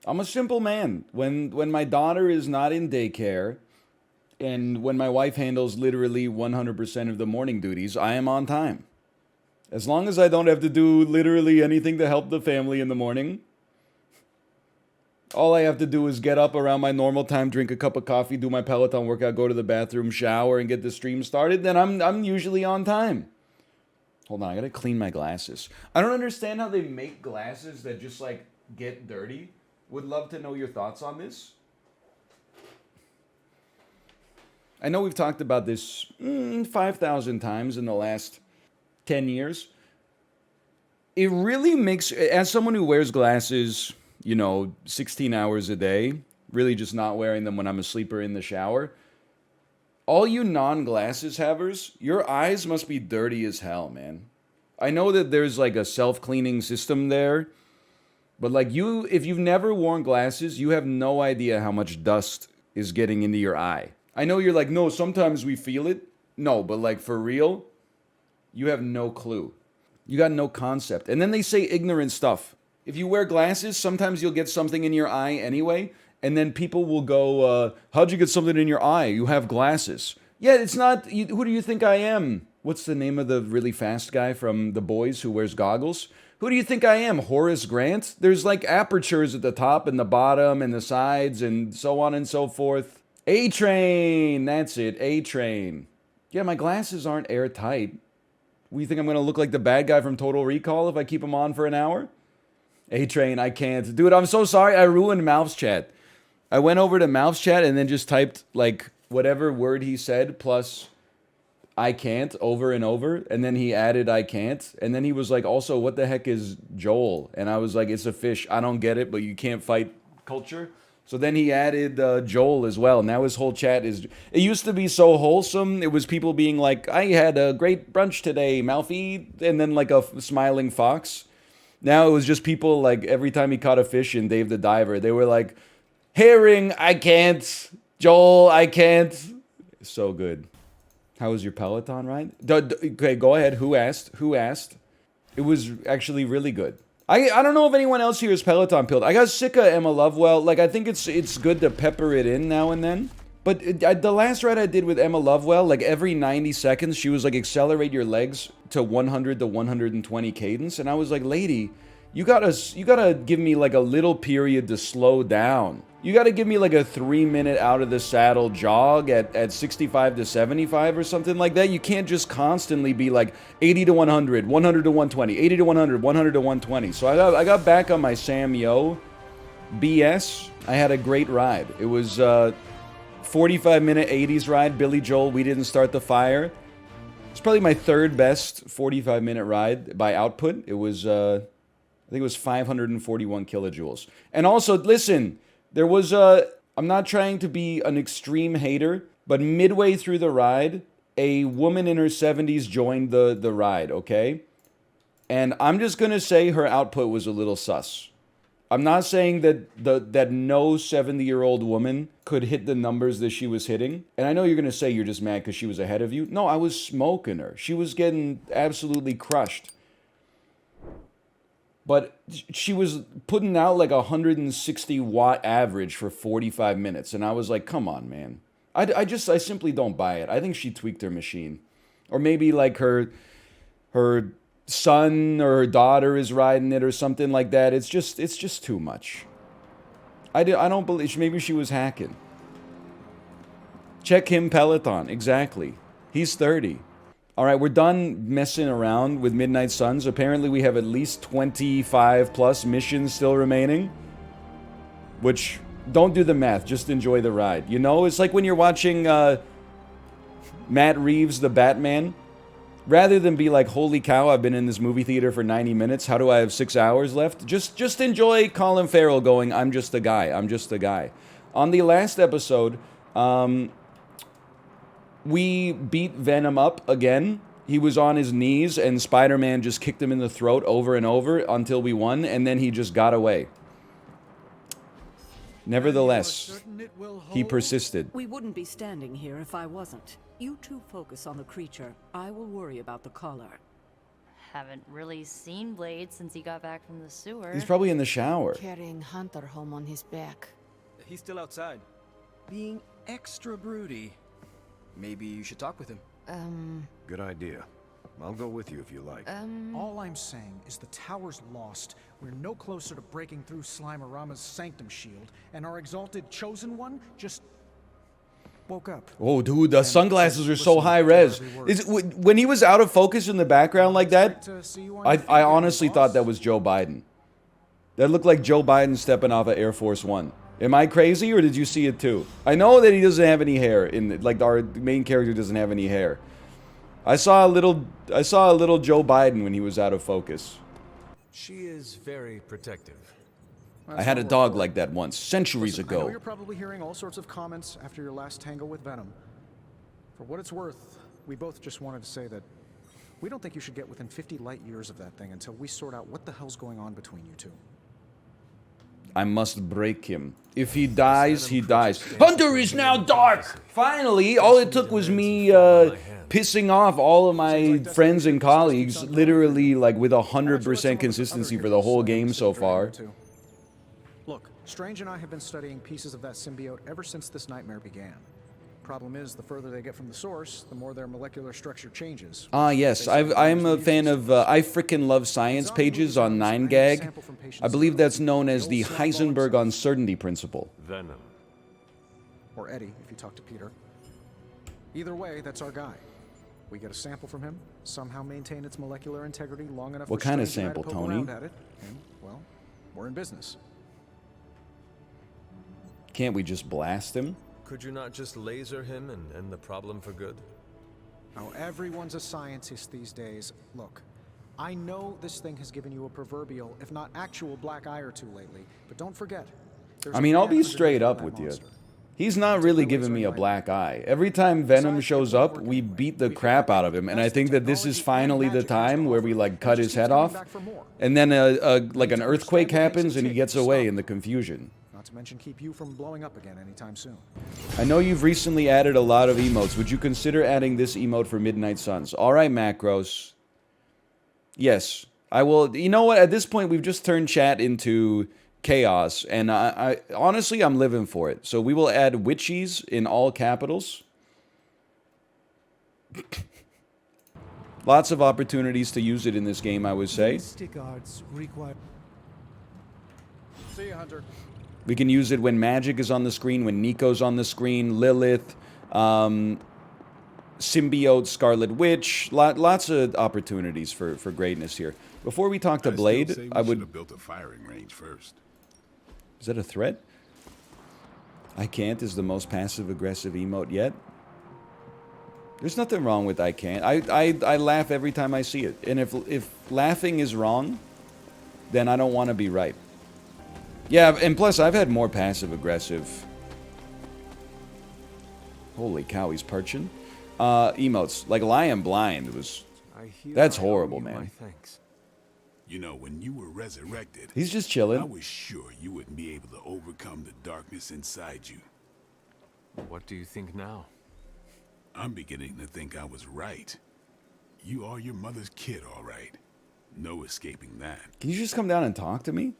I'm a simple man. When my daughter is not in daycare and when my wife handles literally 100% of the morning duties, I am on time. As long as I don't have to do literally anything to help the family in the morning, all I have to do is get up around my normal time, drink a cup of coffee, do my Peloton workout, go to the bathroom, shower, and get the stream started, then I'm usually on time. Hold on, I gotta clean my glasses. I don't understand how they make glasses that just like get dirty. Would love to know your thoughts on this. I know we've talked about this 5,000 times in the last 10 years. It really makes, as someone who wears glasses, 16 hours a day, really just not wearing them when I'm asleep or in the shower. All you non-glasses havers, your eyes must be dirty as hell, man. I know that there's like a self-cleaning system there, but like if you've never worn glasses, you have no idea how much dust is getting into your eye. I know you're like, no, sometimes we feel it. No, but like for real, you have no clue. You got no concept. And then they say ignorant stuff. If you wear glasses, sometimes you'll get something in your eye anyway, and then people will go, how'd you get something in your eye? You have glasses. Yeah, it's not, who do you think I am? What's the name of the really fast guy from The Boys who wears goggles? Who do you think I am? Horace Grant? There's like apertures at the top and the bottom and the sides and so on and so forth. A-Train, that's it, A-Train. Yeah, my glasses aren't airtight. You think I'm going to look like the bad guy from Total Recall if I keep them on for an hour? A-Train, I can't. Dude, I'm so sorry. I ruined Mouth's chat. I went over to Mouth's chat and then just typed like whatever word he said plus I can't over and over. And then he added I can't. And then he was like, also, what the heck is Joel? And I was like, it's a fish. I don't get it, but you can't fight culture. So then he added Joel as well. Now his whole chat is... It used to be so wholesome. It was people being like, I had a great brunch today, Malfi. And then like a smiling fox. Now it was just people like every time he caught a fish in Dave the Diver, they were like, herring, I can't. Joel, I can't. So good. How was your Peloton ride? Okay, go ahead. Who asked? Who asked? It was actually really good. I don't know if anyone else here is Peloton pilled. I got sick of Emma Lovewell. Like, I think it's good to pepper it in now and then. But the last ride I did with Emma Lovewell, like every 90 seconds, she was like, accelerate your legs to 100 to 120 cadence. And I was like, lady, you gotta give me like a little period to slow down. You gotta give me like a 3-minute out of the saddle jog at 65 to 75 or something like that. You can't just constantly be like 80 to 100, 100 to 120, 80 to 100, 100 to 120. So I got back on my Sam Yo BS. I had a great ride. It was 45-minute 80s ride. Billy Joel, We Didn't Start the Fire. It's probably my third best 45-minute ride by output. It was, I think it was 541 kilojoules. And also, listen, there was I'm not trying to be an extreme hater, but midway through the ride, a woman in her 70s joined the ride, okay? And I'm just going to say her output was a little sus. I'm not saying that no 70-year-old woman could hit the numbers that she was hitting. And I know you're going to say you're just mad because she was ahead of you. No, I was smoking her. She was getting absolutely crushed. But she was putting out like a 160 watt average for 45 minutes. And I was like, come on, man. I simply don't buy it. I think she tweaked her machine. Or maybe like her son or her daughter is riding it or something like that. It's just too much. I don't believe, maybe she was hacking. Check him Peloton, exactly. He's 30. All right, we're done messing around with Midnight Suns. Apparently we have at least 25 plus missions still remaining. Which, don't do the math, just enjoy the ride. You know, it's like when you're watching Matt Reeves, the Batman. Rather than be like, holy cow, I've been in this movie theater for 90 minutes. How do I have 6 hours left? Just enjoy Colin Farrell going, I'm just a guy. I'm just a guy. On the last episode, we beat Venom up again. He was on his knees and Spider-Man just kicked him in the throat over and over until we won. And then he just got away. Nevertheless, he persisted. We wouldn't be standing here if I wasn't. You two focus on the creature. I will worry about the collar. Haven't really seen Blade since he got back from the sewer. He's probably in the shower. Carrying Hunter home on his back. He's still outside. Being extra broody. Maybe you should talk with him. Good idea. I'll go with you if you like. All I'm saying is the tower's lost. We're no closer to breaking through Slimerama's sanctum shield, and our exalted chosen one just woke up. Oh, dude, the sunglasses are so high res. When he was out of focus in the background like that, I honestly thought that was Joe Biden. That looked like Joe Biden stepping off of Air Force One. Am I crazy, or did you see it too? I know that he doesn't have any hair like our main character doesn't have any hair. I saw a little Joe Biden when he was out of focus. She is very protective. I had a dog like that once, centuries I know ago. you're probably hearing all sorts of comments after your last tangle with Venom. For what it's worth, we both just wanted to say that we don't think you should get within 50 light years of that thing until we sort out what the hell's going on between you two. I must break him. If he dies, he dies. Hunter is now dark! Finally, all it took was me pissing off all of my friends and colleagues, literally like with 100% consistency for the whole game so far. Look, Strange and I have been studying pieces of that symbiote ever since this nightmare began. Problem is, the further they get from the source, the more their molecular structure changes. Ah, yes. I'm a fan of, I frickin' love science pages on 9gag. I believe that's known as the Heisenberg uncertainty principle. Venom. Or Eddie, if you talk to Peter. Either way, that's our guy. We get a sample from him, somehow maintain its molecular integrity long enough What for kind of Strange and I sample, to poke Tony? around at it, and, well, we're in business. Can't we just blast him? Could you not just laser him and end the problem for good? Oh, everyone's a scientist these days. Look, I know this thing has given you a proverbial, if not actual, black eye or two lately, but don't forget. I mean, I'll be straight up with you. He's not really giving me a black eye. Every time Venom shows up, we beat the crap out of him, and I think that this is finally the time where we like cut his head off, and then like an earthquake happens and he gets away in the confusion. Not to mention keep you from blowing up again anytime soon. I know you've recently added a lot of emotes. Would you consider adding this emote for Midnight Suns? All right, Macros. Yes, I will. You know what? At this point, we've just turned chat into chaos, and I honestly, I'm living for it. So we will add witchies in all capitals. Lots of opportunities to use it in this game, I would say. See you, Hunter. We can use it when Magic is on the screen, when Nico's on the screen, Lilith, Symbiote, Scarlet Witch. Lots of opportunities for greatness here. Before we talk to Blade, I would have built a firing range first. Is that a threat? ICANT is the most passive-aggressive emote yet. There's nothing wrong with ICANT. I laugh every time I see it. And if laughing is wrong, then I don't want to be right. Yeah, and plus, I've had more passive-aggressive... Holy cow, he's perching. Emotes. Like, Lion Blind was... That's horrible, man. You know, when you were resurrected... He's just chilling. I was sure you wouldn't be able to overcome the darkness inside you. What do you think now? I'm beginning to think I was right. You are your mother's kid, all right. No escaping that. Can you just come down and talk to me?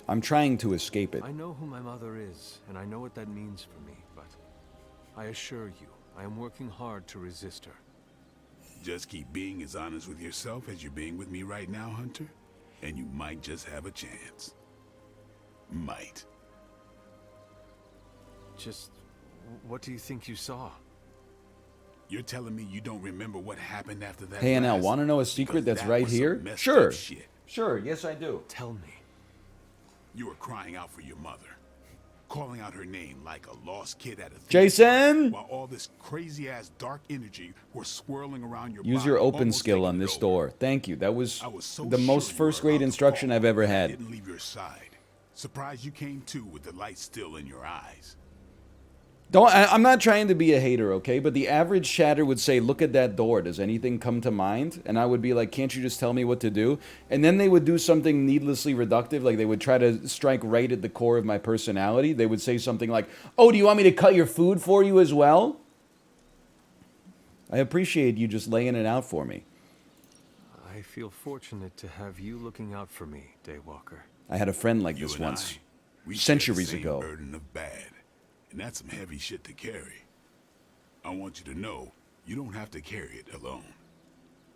I'm trying to escape it. I know who my mother is, and I know what that means for me, but I assure you, I am working hard to resist her. Just keep being as honest with yourself as you're being with me right now, Hunter, and you might just have a chance. Might. Just, what do you think you saw? You're telling me you don't remember what happened after that? Hey, NL, want to know a secret that's right here? Sure. Shit. Sure, yes I do. Tell me. You were crying out for your mother, calling out her name like a lost kid at a theater, Jason! while all this crazy-ass dark energy was swirling around your Use body, your open almost skill taking on it this over. door. Thank you. That was I was so the most sure you first were grade about to instruction fall. I've ever I had. didn't leave your side. Surprised you came to with the light still in your eyes. I'm not trying to be a hater, okay? But the average chatter would say, look at that door. Does anything come to mind? And I would be like, can't you just tell me what to do? And then they would do something needlessly reductive. Like they would try to strike right at the core of my personality. They would say something like, oh, do you want me to cut your food for you as well? I appreciate you just laying it out for me. feel fortunate to have you looking out for me, Daywalker. I had a friend like You this and once, we share the centuries same ago. burden of bad, and that's some heavy shit to carry. I want you to know you don't have to carry it alone.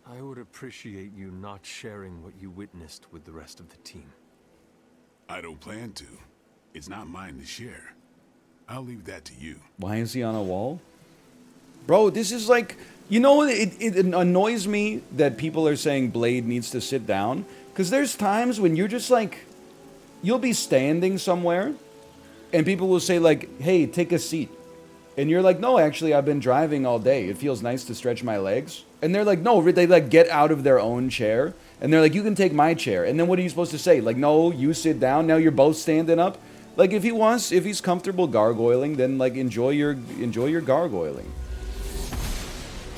I would appreciate you not sharing what you witnessed with the rest of the team. I don't plan to. It's not mine to share. I'll leave that to you. Why is he on a wall? Bro, this is like, you know, it annoys me that people are saying Blade needs to sit down. Because there's times when you're just like, you'll be standing somewhere and people will say like, hey, take a seat. And you're like, no, actually, I've been driving all day. It feels nice to stretch my legs. And they're like, no, they like get out of their own chair. And they're like, you can take my chair. And then what are you supposed to say? Like, no, you sit down. Now you're both standing up. Like, if he's comfortable gargoyling, then like enjoy your gargoyling.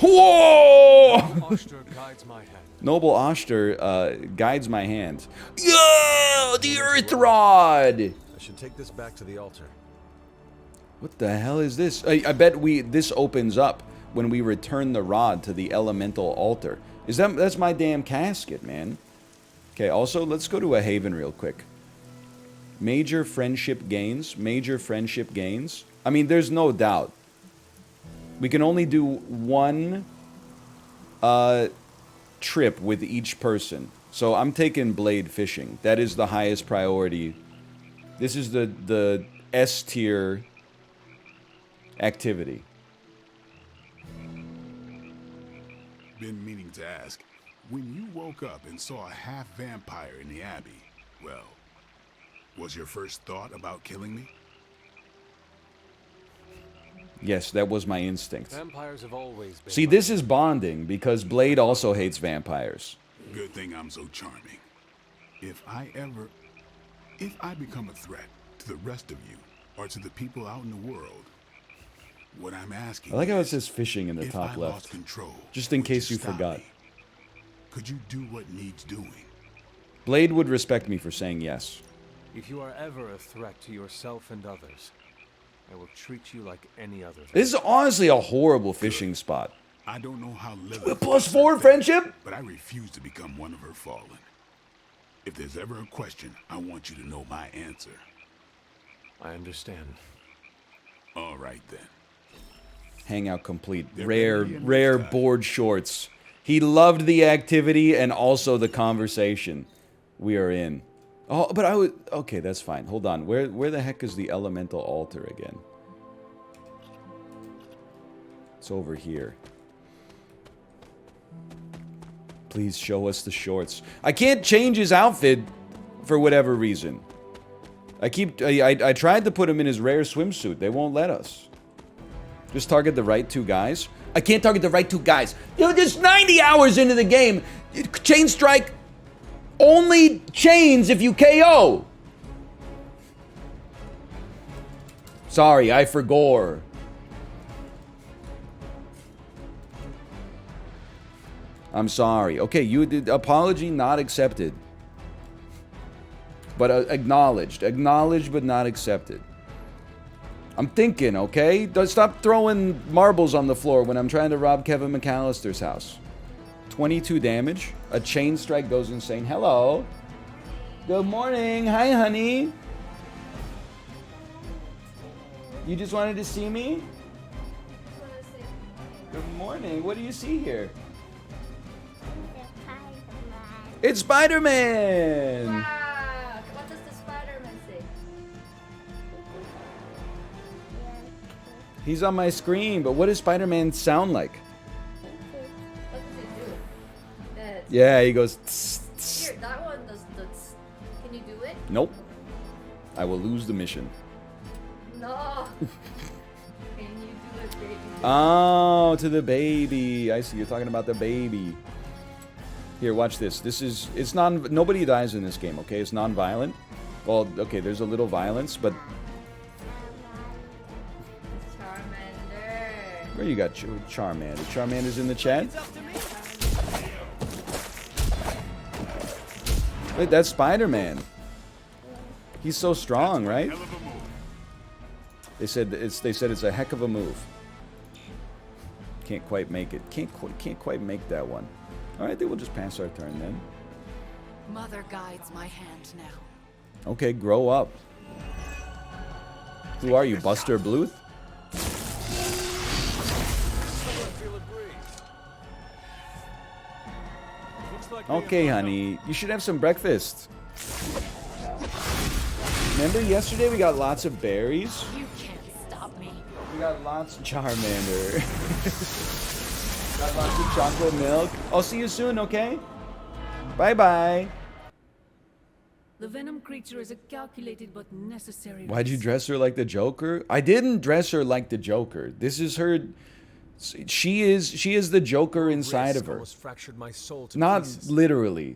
Whoa! Oster guides my hand. Noble Oster guides my hand. Yeah, the Earth Rod. I should take this back to the altar. What the hell is this? I bet this opens up when we return the rod to the elemental altar. That's my damn casket, man. Okay, also, let's go to a haven real quick. Major friendship gains. Major friendship gains. I mean, there's no doubt. We can only do one trip with each person. So I'm taking Blade fishing. That is the highest priority. This is the S tier activity. Been meaning to ask, when you woke up and saw a half vampire in the Abbey, well, was your first thought about killing me? Yes, that was my instinct. Vampires have always been. See, this is bonding because Blade also hates vampires. Good thing I'm so charming. If I become a threat to the rest of you, or to the people out in the world, what I'm asking I like how it is, says fishing in the if top I left. lost control, Just in would case you stop forgot. me? Could you do what needs doing? Blade would respect me for saying yes. If you are ever a threat to yourself and others, I will treat you like any other. This is honestly a horrible fishing spot. I don't know how Lilith +4 friendship? but I refuse to become one of her fallen. If there's ever a question, I want you to know my answer. I understand. All right then. Hangout complete. There Rare, better be a rare next time. board shorts. He loved the activity and also the conversation. We are in. Oh, but I would... Okay, that's fine. Hold on. Where the heck is the elemental altar again? It's over here. Please show us the shorts. I can't change his outfit for whatever reason. I tried to put him in his rare swimsuit. They won't let us. Just target the right two guys. I can't target the right two guys. Dude, just 90 hours into the game. Chain strike only chains if you KO. Sorry, I forgore. I'm sorry. Okay, you did apology not accepted. But acknowledged. Acknowledged but not accepted. I'm thinking, okay? Stop throwing marbles on the floor when I'm trying to rob Kevin McAllister's house. 22 damage. A chain strike goes insane. Hello. Good morning. Hi, honey. You just wanted to see me? Good morning. What do you see here? It's Spider-Man! Wow! What does the Spiderman say? He's on my screen, but what does Spider-Man sound like? What does it do? That's... Yeah, he goes... Tss, tss. Here, that one does the... Can you do it? Nope. I will lose the mission. No! Can you do it, baby? Oh, to the baby. I see. You're talking about the baby. Here, watch this. It's nobody dies in this game, okay? It's non-violent. Well, okay, there's a little violence, but... Charmander. Where you got Charmander? Charmander's in the chat? Wait, that's Spider-Man. He's so strong, right? Hell of a move. They said it's a heck of a move. Can't quite make it. Can't quite make that one. Alright, then we'll just pass our turn then. Mother guides my hand now. Okay, grow up. Who are you, Buster Bluth? Okay, honey, you should have some breakfast. Remember yesterday we got lots of berries? You can't stop me. We got lots of Charmander. Got lots of chocolate milk. I'll see you soon, okay? Bye-bye. The venom creature is a calculated but necessary. Why'd you dress her like the Joker? I didn't dress her like the Joker. This is her... She is the Joker inside of her. Almost fractured my soul to Not pieces. literally.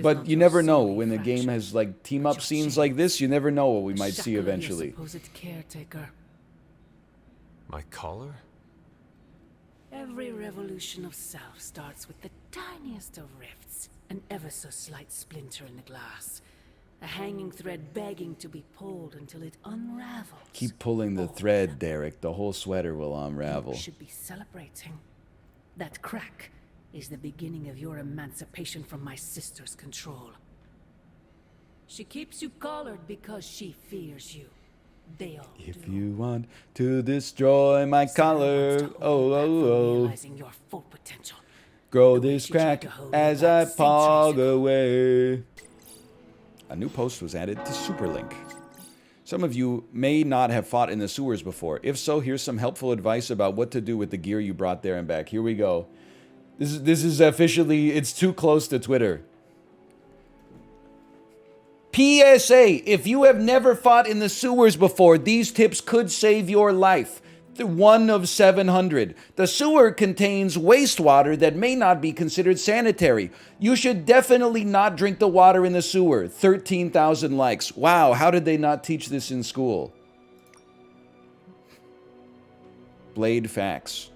But you never know. When the game has like team-up scenes like this, you never know what we might see eventually. Supposed caretaker. My collar? Every revolution of self starts with the tiniest of rifts, an ever so slight splinter in the glass, a hanging thread begging to be pulled until it unravels. Keep pulling the thread, Derek. The whole sweater will unravel. You should be celebrating. That crack is the beginning of your emancipation from my sister's control. She keeps you collared because she fears you. They all If do. you want to destroy my collar, Realizing your full potential. grow The way this she tried crack to hold as you I back pog centuries ago. away. A new post was added to Superlink. Some of you may not have fought in the sewers before. If so, here's some helpful advice about what to do with the gear you brought there and back. Here we go. This is officially, it's too close to Twitter. PSA, if you have never fought in the sewers before, these tips could save your life. The 1 of 700. The sewer contains wastewater that may not be considered sanitary. You should definitely not drink the water in the sewer. 13,000 likes. Wow, how did they not teach this in school? Blade facts.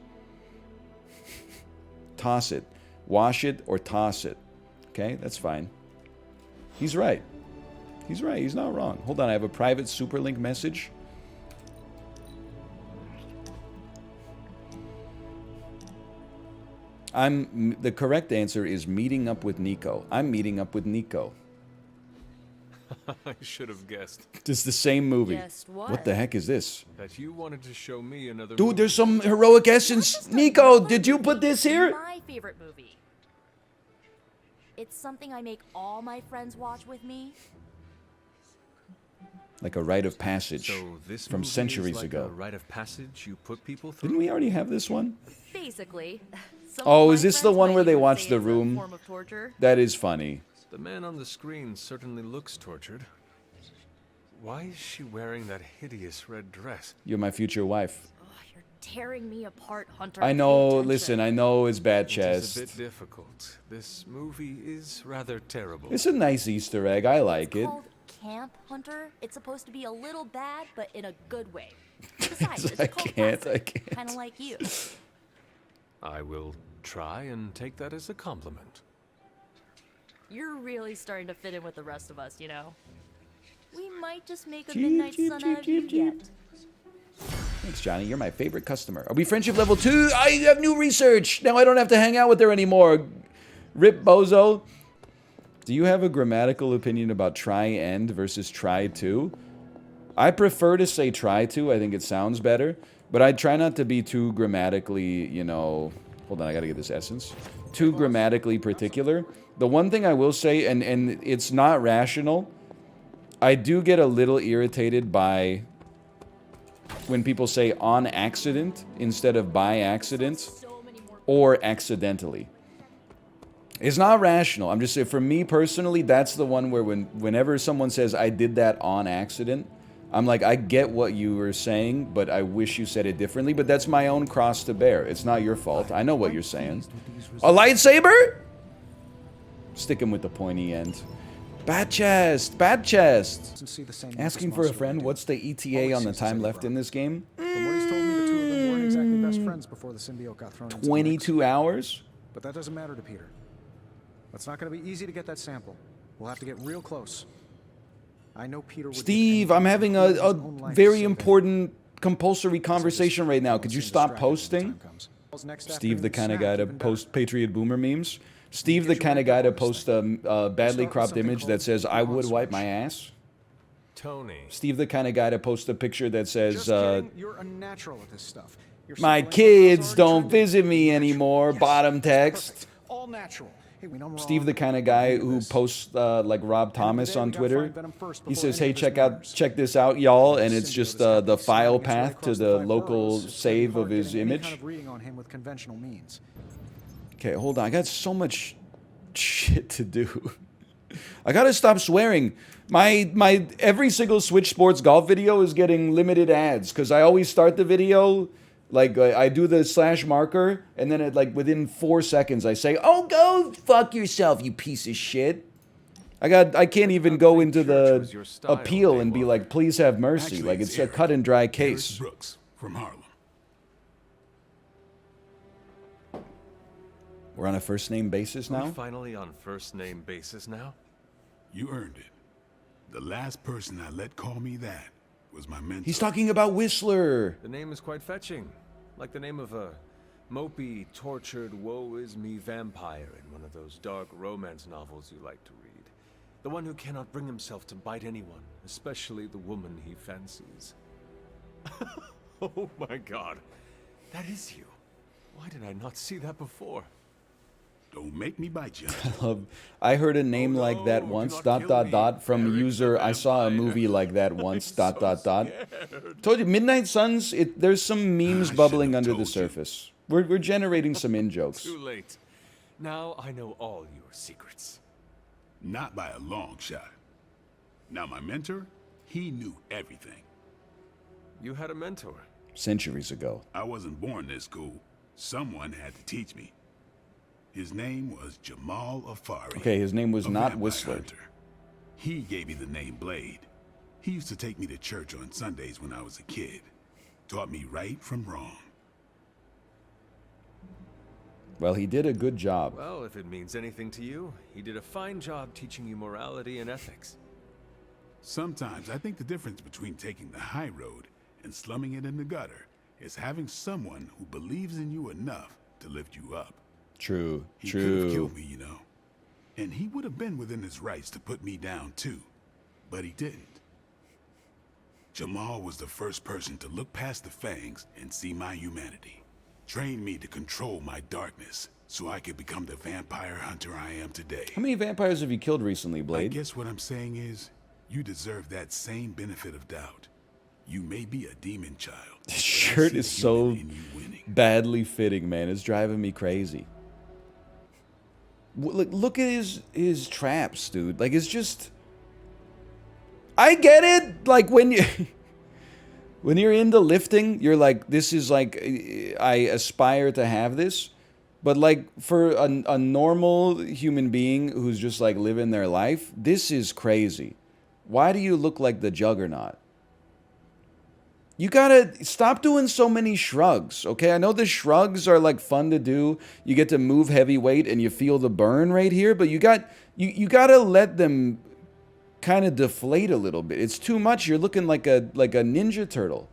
Toss it. Wash it or toss it. Okay, that's fine. He's right. He's right. He's not wrong. Hold on, I have a private Superlink message. The correct answer is meeting up with Nico. I'm meeting up with Nico. I should have guessed It's the same movie. Guessed what? What the heck is this? that you wanted to show me another Dude, movie. there's some heroic essence. Nico, did you put this here? My favorite movie. It's something I make all my friends watch with me. Like a rite of passage So this from movie is centuries like ago. a rite of passage you put people through? Didn't we already have this one? Basically. Some Oh, of my is this the friends one might where they even watch say The it's a Room? form of torture. That is funny. The man on the screen certainly looks tortured. Why is she wearing that hideous red dress? You're my future wife. Ugh, you're tearing me apart, Hunter. I Pay know, attention. listen, I know it's bad It is chest. a bit difficult. This movie is rather terrible. It's a nice Easter egg. I like It's it. called Camp, Hunter. It's supposed to be a little bad, but in a good way. Besides, it's I a cult can't. classic, kind of like you. I will try and take that as a compliment. You're really starting to fit in with the rest of us, you know. We might just make a Jeep, midnight jeep, sun jeep, out of you jeep, jeep. yet. Thanks, Johnny. You're my favorite customer. Are we friendship level 2? I have new research. Now I don't have to hang out with her anymore. Rip Bozo. Do you have a grammatical opinion about try and versus try to? I prefer to say try to. I think it sounds better. But I try not to be too grammatically, you know... Hold on, I gotta get this essence. Too grammatically particular. The one thing I will say, and it's not rational, I do get a little irritated by when people say on accident instead of by accident or accidentally. It's not rational. I'm just saying, for me personally, that's the one where whenever someone says I did that on accident, I'm like, I get what you were saying, but I wish you said it differently. But that's my own cross to bear. It's not your fault. I know what you're saying. A lightsaber? Stick him with the pointy end. Bad chest. Bad chest. See the same Asking for a friend, what's the ETA on the time left in this game? From what he's told me, the two of them weren't exactly best friends before the symbiote got thrown into the mix. 22 hours? But that doesn't matter to Peter. It's not going to be easy to get that sample. We'll have to get real close. I know Peter would do Steve, anything I'm to having include his a own life to very save important compulsory conversation right now. Could you stop posting? Next after Steve, the kind of guy to post Patriot Boomer memes. Steve, the kind of guy to post a badly Start with cropped something image that called says, I would on wipe switch. my ass. Tony. Steve, the kind of guy to post a picture that says, Just kidding. You're a natural at this stuff. Your my simple kids info's already don't trending. visit me Natural. anymore, Yes, bottom that's text. perfect. All natural. Hey, we know I'm Steve, wrong. the kind of We're guy gonna do who this. posts like Rob Thomas today on we gotta Twitter. find Venom first He before says, any "Hey, of this matters." check this out, y'all," and it's Symbiote just is the happening, file spreading its way path to across the five local boroughs. It's gonna be save of hard his getting any image. kind of reading on him with conventional means. Okay, hold on. I got so much shit to do. I gotta stop swearing. My every single Switch Sports golf video is getting limited ads because I always start the video like I do the slash marker and then within 4 seconds I say, "Oh, go fuck yourself, you piece of shit." I can't even go into the appeal and be like, "Please have mercy." Actually, Like it's it's a Eric. cut and dry Eric case. Brooks from Harlem. We're on a first name basis Are we now. finally on first name basis now? You earned it. The last person I let call me that was my mentor. He's talking about Whistler. The name is quite fetching. Like the name of a mopey, tortured, woe-is-me vampire in one of those dark romance novels you like to read. The one who cannot bring himself to bite anyone, especially the woman he fancies. Oh my god. That is you. Why did I not see that before? Don't make me bite you. I heard a name Oh like that no, do once, not dot, kill dot, me, dot, from Eric the user, I saw a vampire. movie like that once, dot, so dot, dot. scared. Told you, Midnight Suns, there's some memes I bubbling should've under the told you. surface. We're generating some in-jokes. Too late. Now I know all your secrets. Not by a long shot. Now my mentor, he knew everything. You had a mentor. Centuries ago. I wasn't born this cool. Someone had to teach me. His name was Jamal Afari. Okay, his name was a not vampire Whistler. hunter. He gave me the name Bladee. He used to take me to church on Sundays when I was a kid. Taught me right from wrong. Well, he did a good job. Well, if it means anything to you, he did a fine job teaching you morality and ethics. Sometimes I think the difference between taking the high road and slumming it in the gutter is having someone who believes in you enough to lift you up. True, He could have true. killed me, you know. And he would have been within his rights to put me down too. But he didn't. Jamal was the first person to look past the fangs and see my humanity. Trained me to control my darkness so I could become the vampire hunter I am today. How many vampires have you killed recently, I Blade? guess what I'm saying is, you deserve that same benefit of doubt. You may be a demon child. This but I shirt see is the so human in you winning. badly fitting, man. It's driving me crazy. Look at his traps, dude. Like, it's just... I get it. Like, when you... When you're into lifting, you're like, this is like, I aspire to have this. But like, for a normal human being who's just like living their life, this is crazy. Why do you look like the Juggernaut? You gotta stop doing so many shrugs, okay? I know the shrugs are like fun to do. You get to move heavy weight and you feel the burn right here, but you gotta let them kind of deflate a little bit. It's too much. You're looking like a Ninja Turtle.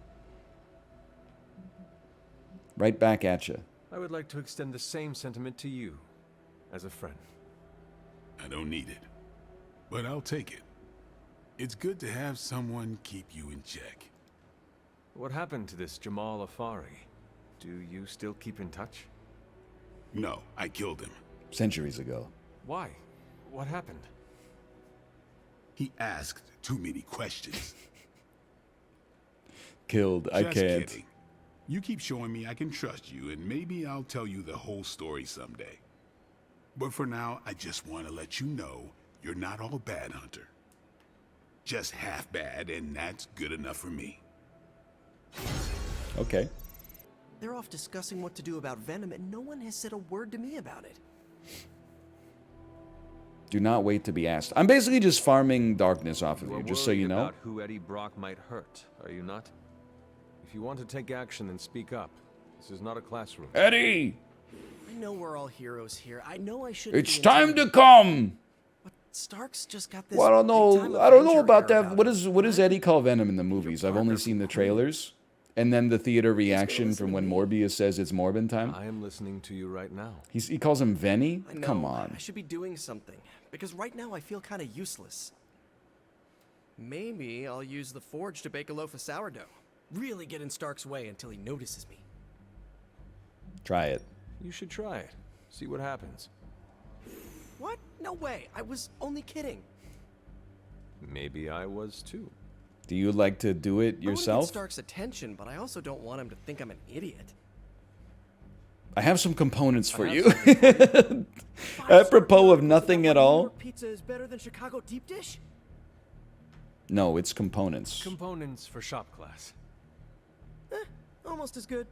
Right back at you. I would like to extend the same sentiment to you, as a friend. I don't need it, but I'll take it. It's good to have someone keep you in check. What happened to this Jamal Afari? Do you still keep in touch? No, I killed him. Centuries ago. Why? What happened? He asked too many questions. Killed. I Just can't. kidding. You keep showing me I can trust you, and maybe I'll tell you the whole story someday. But for now, I just want to let you know you're not all bad, Hunter. Just half bad, and that's good enough for me. Okay. They're off discussing what to do about Venom, and no one has said a word to me about it. Do not wait to be asked. I'm basically just farming darkness off of You you, are just so you worried know. about who Eddie Brock might hurt, are you not? If you want to take action, then speak up. This is not a classroom. Eddie! I know we're all heroes here. I know I should. It's time to come! But Stark's just got this. Well, I don't big-time know. I don't know Avenger about air that. about What does Eddie call Venom in the movies? I've only partner seen the from Queen. trailers. And then the theater reaction from when Morbius says it's Morbin time. I am listening to you right now. He calls him Venny? I know, Come on. I should be doing something, because right now I feel kind of useless. Maybe I'll use the forge to bake a loaf of sourdough. Really get in Stark's way until he notices me. Try it. You should try it. See what happens. What? No way. I was only kidding. Maybe I was too. Do you like to do it I want to yourself? get Stark's attention, but I also don't want him to think I'm an idiot. I have some components for you. Apropos of nothing at New all. York pizza is better than Chicago deep dish? No, it's components. Components for shop class. Almost as good.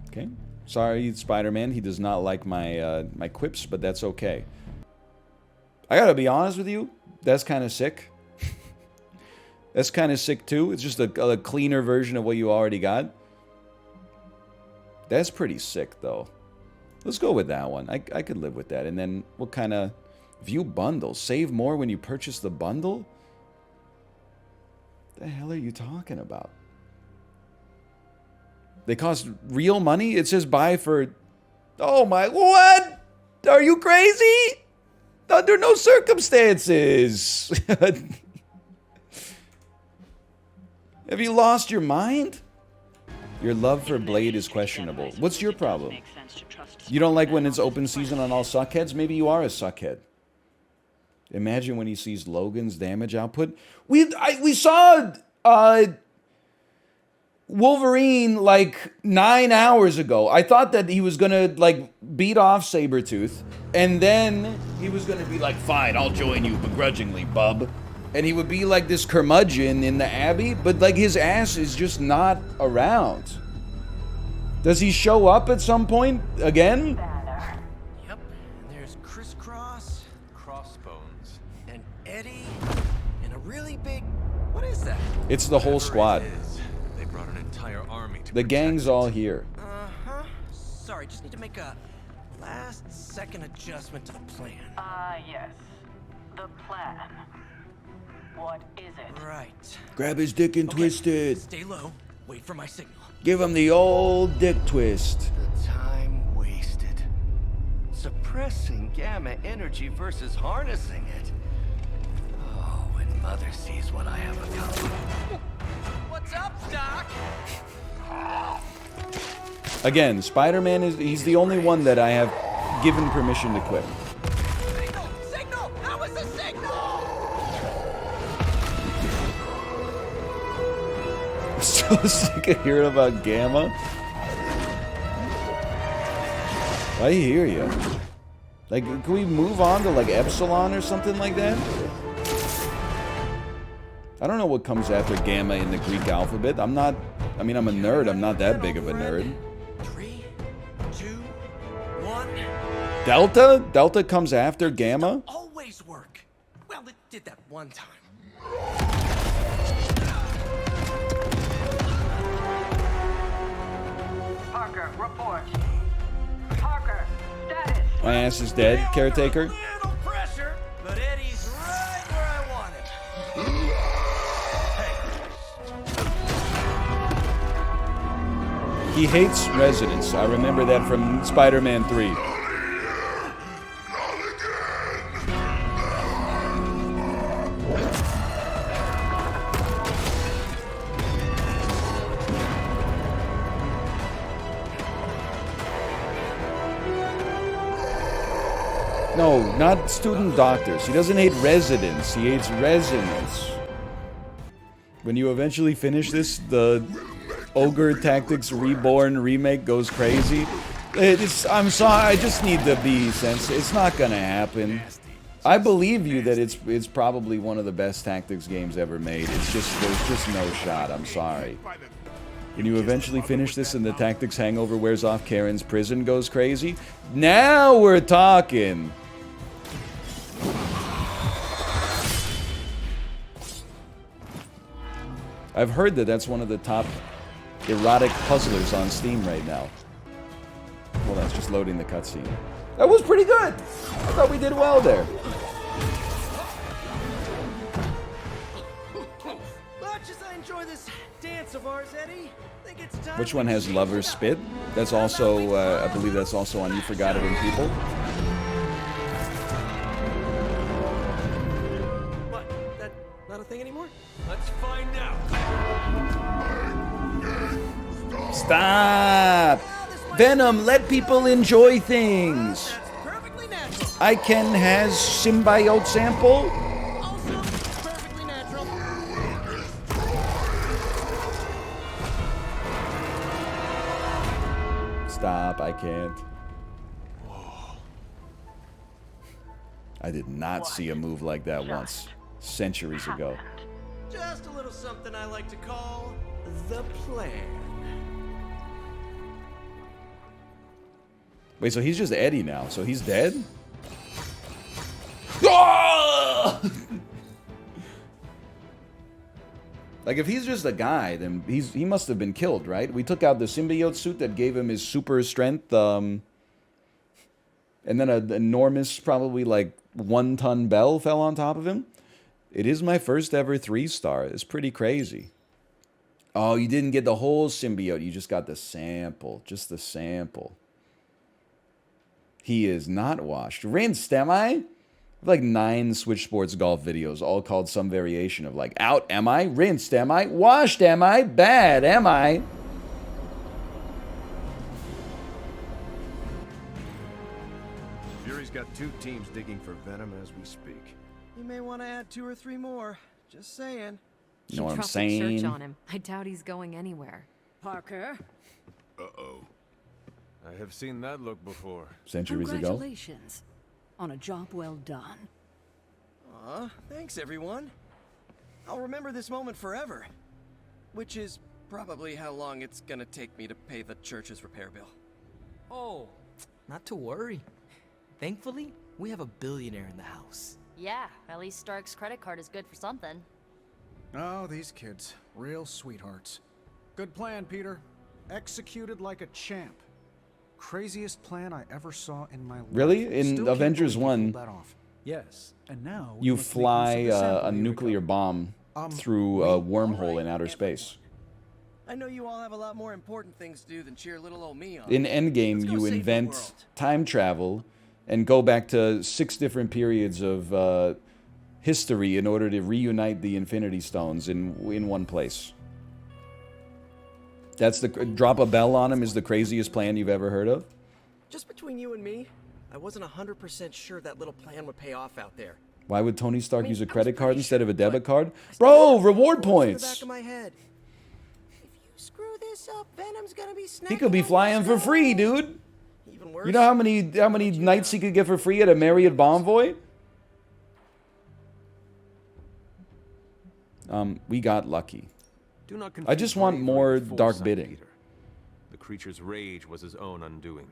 Okay. Sorry, Spider-Man. He does not like my my quips, but that's okay. I gotta be honest with you. That's kind of sick. That's kind of sick too. It's just a cleaner version of what you already got. That's pretty sick though. Let's go with that one. I could live with that. And then what kind of view bundles? Save more when you purchase the bundle? The hell are you talking about? They cost real money? It says buy for... Oh my... What? Are you crazy? Under no circumstances. Have you lost your mind? Your love for Blade is questionable. What's your problem? You don't like when it's open season on all suckheads? Maybe you are a suckhead. Imagine when he sees Logan's damage output. We saw Wolverine like 9 hours ago. I thought that he was gonna like beat off Sabretooth, and then he was gonna be like, fine, I'll join you begrudgingly, bub. And he would be like this curmudgeon in the Abbey, but like his ass is just not around. Does he show up at some point again? Yep. And there's Crisscross, Crossbones. and Eddie, and a really big... What is that? It's the whole squad. It is. They brought an entire army to The protect gang's it. all here. Uh-huh. Sorry, just need to make a last-second adjustment to the plan. Yes. The plan. What is it? Right. Grab his dick and twist it. Stay low. Wait for my signal. Give him the old dick twist. The time wasted. Suppressing gamma energy versus harnessing it. Oh, when Mother sees what I have accomplished. What's up, Doc? Again, Spider-Man he's the only one that I have given permission to quit. Signal! Signal! How is the signal? I'm so sick of hearing about Gamma. I hear you. Like, can we move on to like Epsilon or something like that? I don't know what comes after Gamma in the Greek alphabet. I'm a nerd. I'm not that big of a nerd. 3, 2, 1. Delta? Delta comes after Gamma? Always work. Well, it did that one time. Parker, report. Parker, status. My ass is dead, caretaker. Little pressure, but Eddie's right where I want him. He hates residents. I remember that from Spider-Man 3. No, not student doctors. He doesn't hate residents. He hates residents. When you eventually finish this, the Ogre Tactics Reborn remake goes crazy. I'm sorry, I just need to be sensitive. It's not gonna happen. I believe you that it's probably one of the best tactics games ever made. It's just, there's just no shot. I'm sorry. When you eventually finish this and the tactics hangover wears off, Karen's prison goes crazy. Now we're talking. I've heard that that's one of the top erotic puzzlers on Steam right now. Well, that's just loading the cutscene. That was pretty good. I thought we did well there. Much as I enjoy this dance of ours, Eddie? Think it's time Which one has lover's spit? That's also, I believe that's also on You Forgot It in People. What? That not a thing anymore? Let's find out. Stop! Venom, let people enjoy things. That's perfectly natural. ICANT has symbiote sample? Also, perfectly natural. Stop, I can't. I did not see a move like that once. Centuries ago. Just a little something I like to call the plan. Wait, so he's just Eddie now. So he's dead? Ah! Like, if he's just a guy, then he must have been killed, right? We took out the symbiote suit that gave him his super strength, and then an enormous, probably like 1-ton bell fell on top of him. It is my first ever 3-star. It's pretty crazy. Oh, you didn't get the whole symbiote. You just got the sample. Just the sample. He is not washed. Rinsed, am I? Like 9 Switch Sports golf videos, all called some variation of like, out, am I? Rinsed, am I? Washed, am I? Bad, am I? Fury's got 2 teams digging for Venom as we speak. You may want to add 2 or 3 more. Just saying. You know what I'm Trust the saying? search on him. I doubt he's going anywhere. Parker, Uh-oh. I have seen that look before. Centuries ago. congratulations on a job well done. Aw, thanks everyone. I'll remember this moment forever. Which is probably how long it's gonna take me to pay the church's repair bill. Oh, not to worry. Thankfully, we have a billionaire in the house. Yeah, at least Stark's credit card is good for something. Oh, these kids. Real sweethearts. Good plan, Peter. Executed like a champ. Craziest plan I ever saw in my life. Really? In Still can't Avengers believe you 1, pulled that off. Yes, and now you must make use of fly the sample a here we nuclear go. bomb through a wormhole alright, in outer space. I know you all have a lot more important things to do than cheer little old me on. In Endgame, Let's go you save the invent world. time travel and go back to 6 different periods of history in order to reunite the Infinity Stones in one place. That's the drop a bell on him is the craziest plan you've ever heard of. Just between you and me, I wasn't 100% sure that little plan would pay off out there. Why would Tony Stark use a I was credit card pretty instead sure, of a debit but card? I still Bro, had reward voice in the back points. of my head. If you screw this up, Venom's gonna be He could be snacking on flying your for free, skull. dude. Even worse, You know how many nights he could get for free at a Marriott Bonvoy? We got lucky. Do not I just confuse want bravery more with dark foresight, bidding. Peter. The creature's rage was his own undoing.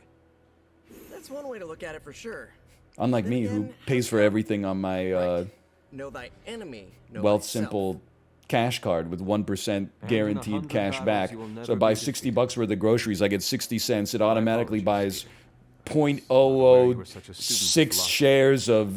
That's one way to look at it for sure. Unlike Then me, who again, pays for everything on my know thy enemy, know Wealth thyself. Simple cash card with 1% guaranteed 100 cash battles back. you will So I never buy be 60 defeated. bucks worth of groceries, I get 60 cents. It automatically buys apologies, Where you were such a student of 0.006 philosophy. shares of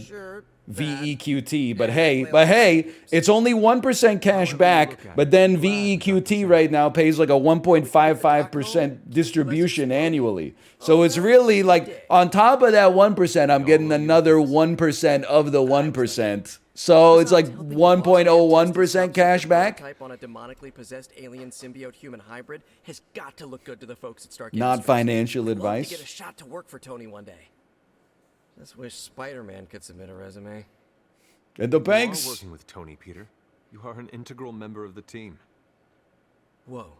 Sure, VEQT. But Yeah, hey, play but like hey, it's only 1% cash back. But then VEQT right now pays like a 1.55% distribution annually. So it's really like on top of that 1%, I'm getting another 1% of the 1%. So it's like 1.01% cash back. Type on a demonically possessed alien symbiote human hybrid has got to look good to the folks at Stark Not Industries. financial I'd love advice. to get a shot to work for Tony one day. Just wish Spider-Man could submit a resume. And the You are banks. working with Tony, Peter. You are an integral member of the team. Whoa.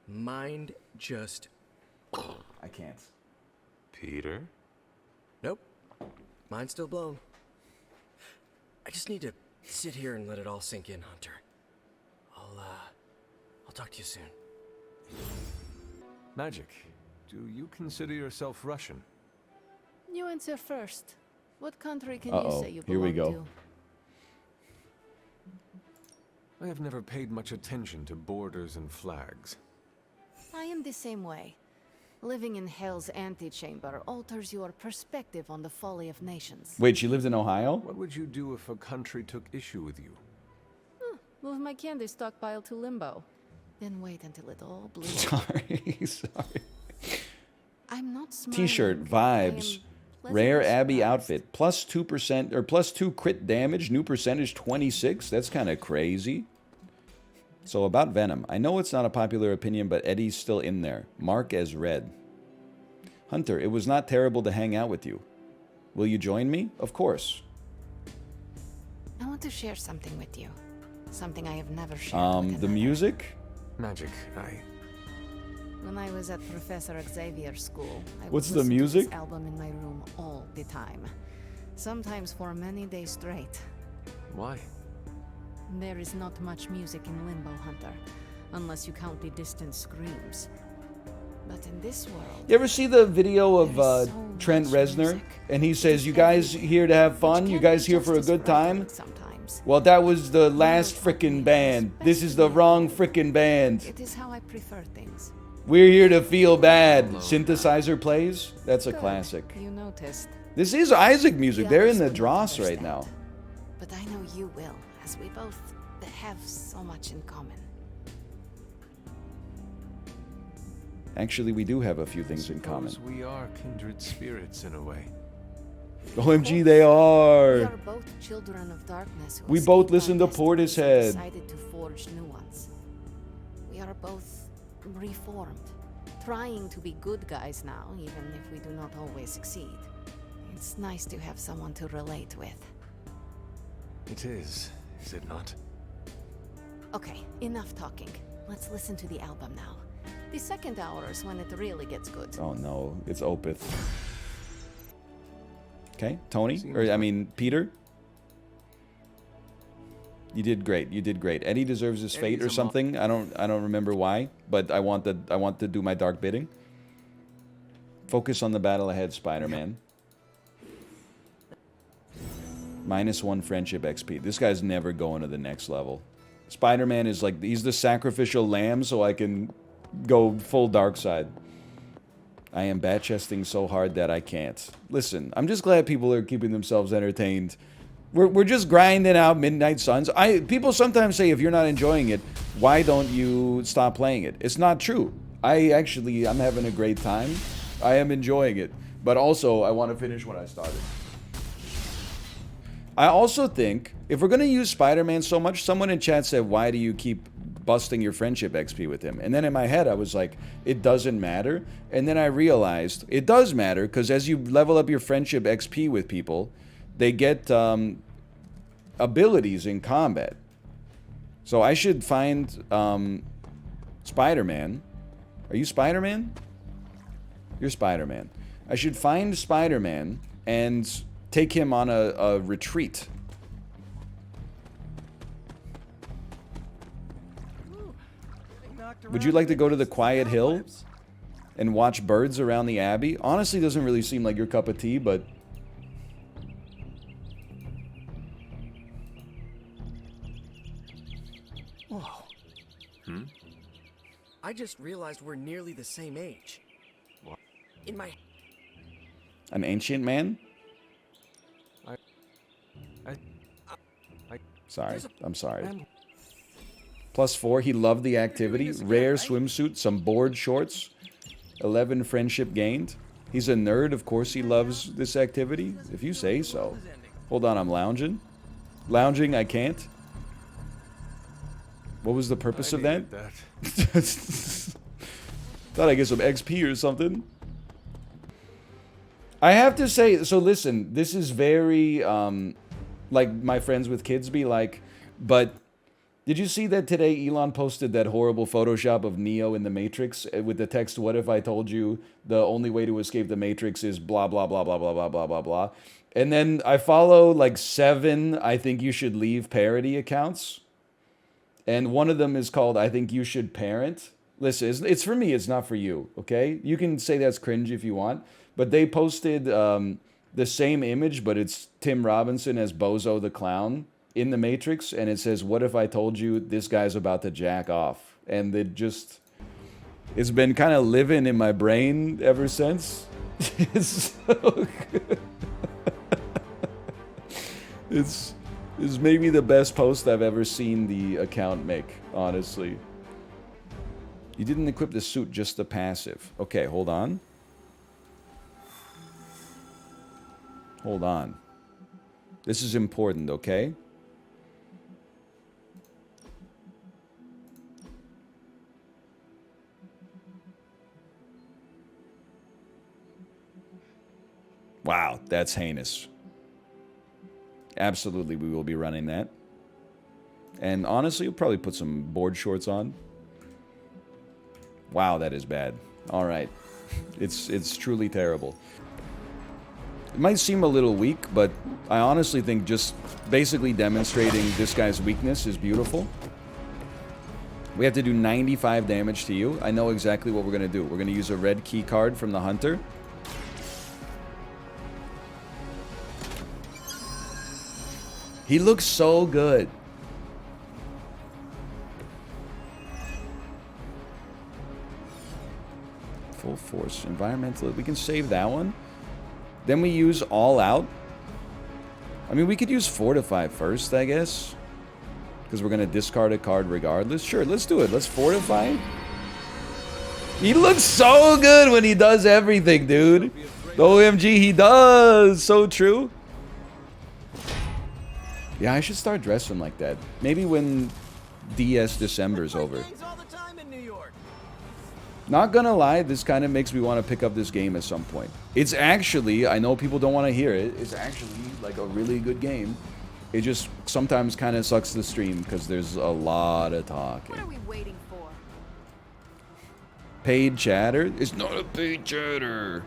Mind just... I can't. Peter? Nope. Mind's still blown. I just need to sit here and let it all sink in, Hunter. I'll talk to you soon. Magic. Do you consider yourself Russian? You answer first. What country can Uh-oh, you say you here we belong go. to? I have never paid much attention to borders and flags. I am the same way. Living in hell's antechamber alters your perspective on the folly of nations. Wait, she lived in Ohio? What would you do if a country took issue with you? We'll Move my candy stockpile to limbo. Then wait until it all bleeds. Sorry. I'm not smiling. T-shirt, vibes. I Rare am Abby surprised. outfit. Plus 2% or plus 2 crit damage. New percentage 26. That's kind of crazy. So about Venom. I know it's not a popular opinion, but Eddie's still in there. Mark as red. Hunter, it was not terrible to hang out with you. Will you join me? Of course. I want to share something with you. Something I have never shared with The another. music? Magic, When I was at Professor Xavier's school, I would What's the listen to music? this album in my room all the time. Sometimes for many days straight. Why? There is not much music in Limbo, Hunter, unless you count the distant screams. But in this world, You ever see the video of there is so Trent much Reznor? music. And he It says, is you guys everywhere, here to have which fun? You can guys be here for a just as good time? frightening sometimes. Well, that was the last frickin' band. This is the wrong frickin' band. It is how I prefer things. We're here to feel bad. Synthesizer plays? That's a Good, classic. You noticed. This is Isaac music. They're in the others will dross right understand. now. But I know you will, as we both have so much in common. Actually, we do have a few things in common. Suppose we are kindred spirits in a way. OMG, they We are. are both children of darkness. Who We both escaped listen our to destinies and Portishead. decided to forge new ones. We are both reformed, trying to be good guys now, even if we do not always succeed. It's nice to have someone to relate with. It is it not? Okay, enough talking. Let's listen to the album now. The second hour is when it really gets good. Oh no, it's Opeth. Okay, Tony, or I mean Peter. You did great. You did great. Eddie deserves his fate or something. I don't remember why, but I want to do my dark bidding. Focus on the battle ahead, Spider-Man. -1 friendship XP. This guy's never going to the next level. Spider-Man is like, he's the sacrificial lamb so I can go full dark side. I am bat-chesting so hard that I can't. Listen, I'm just glad people are keeping themselves entertained. We're just grinding out Midnight Suns. People sometimes say if you're not enjoying it, why don't you stop playing it? It's not true. I'm having a great time. I am enjoying it. But also, I want to finish what I started. I also think, if we're going to use Spider-Man so much, someone in chat said, why do you keep busting your friendship XP with him? And then in my head, I was like, it doesn't matter. And then I realized, it does matter, because as you level up your friendship XP with people, they get abilities in combat. So I should find Spider-Man. Are you Spider-Man? You're Spider-Man. I should find Spider-Man and take him on a retreat. Would you like to go to the quiet hill and watch birds around the abbey? Honestly, doesn't really seem like your cup of tea, but... Whoa. I just realized we're nearly the same age. What? In my... An ancient man? Sorry, I'm sorry. +4, he loved the activity. Rare swimsuit, some board shorts. 11 friendship gained. He's a nerd, of course he loves this activity. If you say so. Hold on, I'm lounging. Lounging, I can't. What was the purpose of that? Thought I'd get some XP or something. I have to say, so listen, this is very, like my friends with kids be like, but did you see that today Elon posted that horrible Photoshop of Neo in the Matrix with the text, what if I told you the only way to escape the Matrix is blah, blah, blah, blah, blah, blah, blah, blah, blah. And then I follow like 7 I think you should leave parody accounts. And one of them is called I think you should parent. Listen, it's for me, it's not for you, okay? You can say that's cringe if you want. But they posted the same image, but it's Tim Robinson as Bozo the Clown in the Matrix, and it says, what if I told you this guy's about to jack off? And it's been kind of living in my brain ever since. It's so good. This is maybe the best post I've ever seen the account make, honestly. You didn't equip the suit, just the passive. Okay, hold on. Hold on. This is important, okay? Wow, that's heinous. Absolutely, we will be running that. And honestly, we'll probably put some board shorts on. Wow, that is bad. All right. It's truly terrible. It might seem a little weak, but I honestly think just basically demonstrating this guy's weakness is beautiful. We have to do 95 damage to you. I know exactly what we're going to do. We're going to use a red key card from the hunter. He looks so good. Full force. Environmental. We can save that one. Then we use all out. I mean, we could use fortify first, I guess. Because we're going to discard a card regardless. Sure, let's do it. Let's fortify. He looks so good when he does everything, dude. OMG, he does. So true. Yeah, I should start dressing like that. Maybe when DS December's over. Not gonna lie, this kind of makes me want to pick up this game at some point. It's actually, I know people don't want to hear it, it's actually like a really good game. It just sometimes kind of sucks the stream because there's a lot of talking. What are we waiting for? Paid chatter? It's not a paid chatter.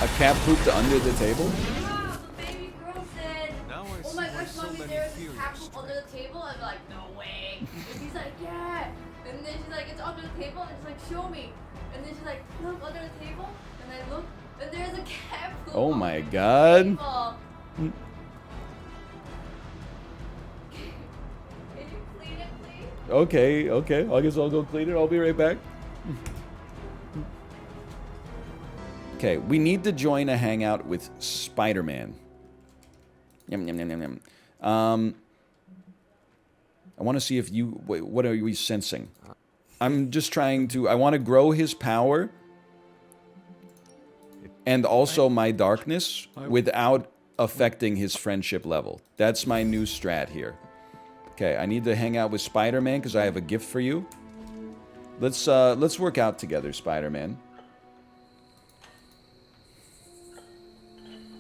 A cat pooped under the table? Wow, the baby girl said, Now I oh see my why gosh, so mommy, many there's a theories cat poop under the table. I'm like, no way. And she's like, yeah. And then she's like, it's under the table. And she's like, show me. And then she's like, look under the table. And I look, and there's a cat poop. Oh my under the god. table. Can you clean it, please? Okay, okay. I guess I'll go clean it. I'll be right back. Okay, we need to join a hangout with Spiderman. Yum, yum, yum, yum, yum. I want to see if you... Wait, what are we sensing? I'm just trying to... I want to grow his power. And also my darkness without affecting his friendship level. That's my new strat here. Okay, I need to hang out with Spider-Man because I have a gift for you. Let's work out together, Spider-Man.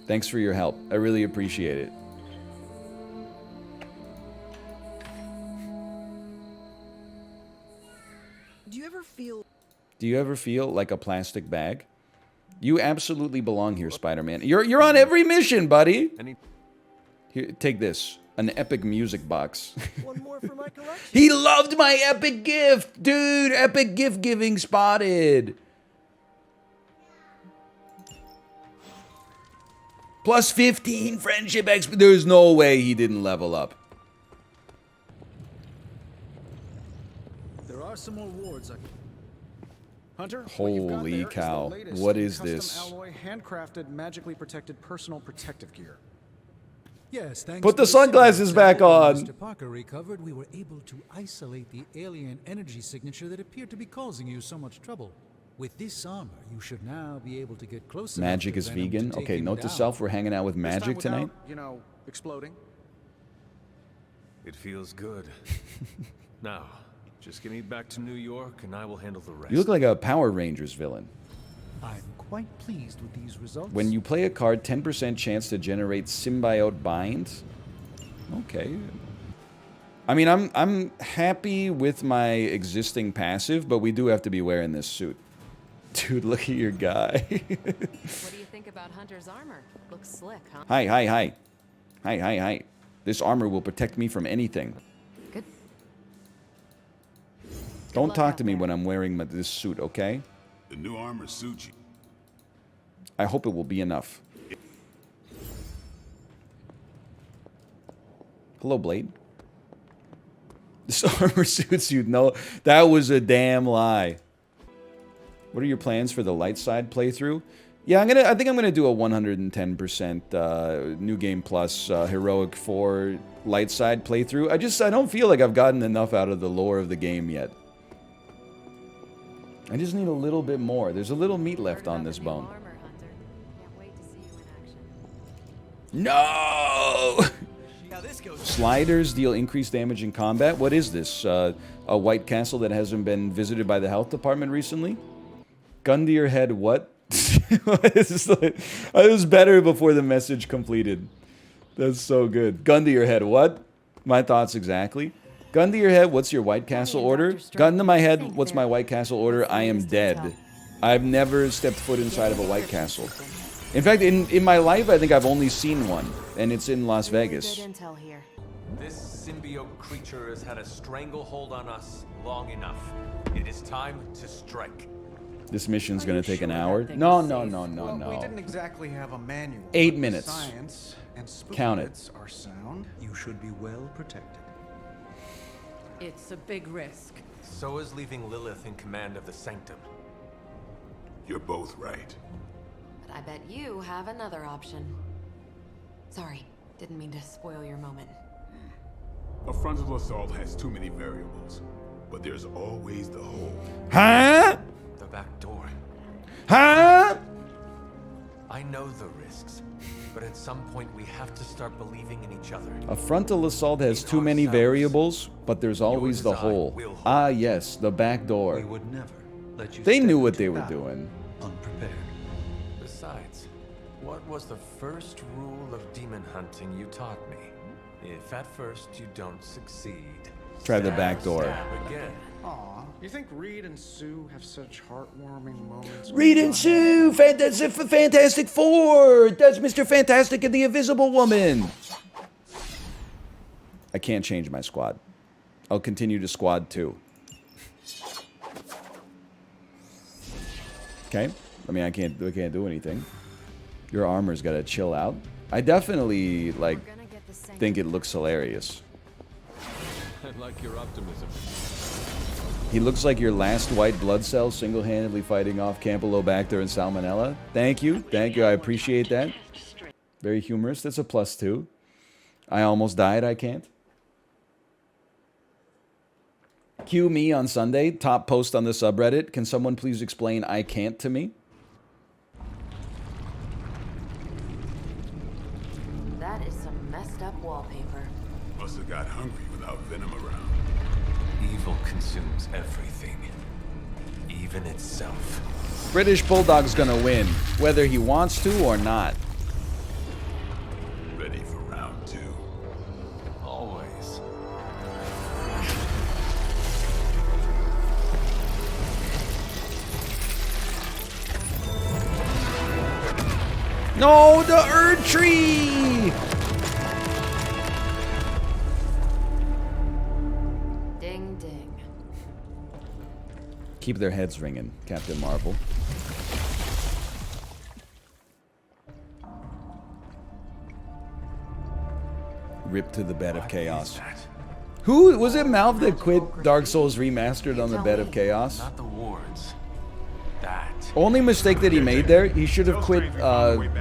Thanks for your help. I really appreciate it. Do you ever feel like a plastic bag? You absolutely belong here, Spider-Man. You're on every mission, buddy. Here, take this. An epic music box. One more for my collection. He loved my epic gift, dude. Epic gift giving spotted. Plus 15 friendship XP. There's no way he didn't level up. There are some more wards. Hunter, Holy cow. What is this? Alloy, handcrafted, magically protected personal protective gear. Yes, thanks. Put the sunglasses back on. Mr. Parker recovered, we were able to isolate the alien energy signature that appeared to be causing you so much trouble. With this armor, you should now be able to get closer. Magic is vegan. Okay, note to self, we're hanging out with Magic tonight. You know, exploding. It feels good. Now, just get me back to New York and I will handle the rest. You look like a Power Rangers villain. I'm quite pleased with these results. When you play a card, 10% chance to generate symbiote bind. Okay. I mean, I'm happy with my existing passive, but we do have to be wearing this suit. Dude, look at your guy. What do you think about Hunter's armor? Looks slick, huh? Hi, hi, hi. Hi, hi, hi. This armor will protect me from anything. Good. Don't talk to me when I'm wearing this suit, okay? The new armor suits you. I hope it will be enough. Hello, Blade. This armor suits you. No, that was a damn lie. What are your plans for the light side playthrough? Yeah, I think I'm gonna do a 110% New Game Plus Heroic 4 light side playthrough. I don't feel like I've gotten enough out of the lore of the game yet. I just need a little bit more. There's a little meat left on this bone. No! Sliders deal increased damage in combat. What is this? A White Castle that hasn't been visited by the health department recently? Gun to your head, what? It was better before the message completed. That's so good. Gun to your head, what? My thoughts exactly. Gun to your head, what's your White Castle order? Gun to my head, what's my White Castle order? I am dead. I've never stepped foot inside of a White Castle. In fact, in my life, I think I've only seen one, and it's in Las Vegas. This symbiote creature has had a stranglehold on us long enough. It is time to strike. This mission's gonna take an hour. No. We didn't exactly have a manual. 8 minutes. Science and Count it. are sound. You should be well protected. It's a big risk. So is leaving Lilith in command of the Sanctum. You're both right. But I bet you have another option. Sorry, didn't mean to spoil your moment. A frontal assault has too many variables, but there's always the hole. Huh? The back door. Huh? I know the risks, but at some point we have to start believing in each other. A frontal assault has too many variables, but there's always the hole. Ah, yes, the back door. We would never let you They step knew what into they were battle doing. unprepared. Besides, what was the first rule of demon hunting you taught me? If at first you don't succeed, Try the back door. stab again. Aw, you think Reed and Sue have such heartwarming moments? Reed and Sue, Fantastic Four. That's Mr. Fantastic and the Invisible Woman. I can't change my squad. I'll continue to squad 2. Okay. I mean, I can't do anything. Your armor's got to chill out. I definitely think it looks hilarious. I like your optimism. He looks like your last white blood cell single-handedly fighting off Campylobacter and Salmonella. Thank you. I appreciate that. Very humorous. That's a +2. I almost died. I can't. Cue me on Sunday. Top post on the subreddit. Can someone please explain I can't to me? That is some messed up wallpaper. Must have got hungry without venom around. Evil consumes everything, even itself. British Bulldog's gonna win, whether he wants to or not. Ready for round 2. Always. No, the Erd Tree! Ding ding. Keep their heads ringing, Captain Marvel. Rip to the bed of chaos. Who was it? Malv that quit Dark Souls Remastered on the bed of chaos? Not the wards. That. Only mistake that he made there, he should have quit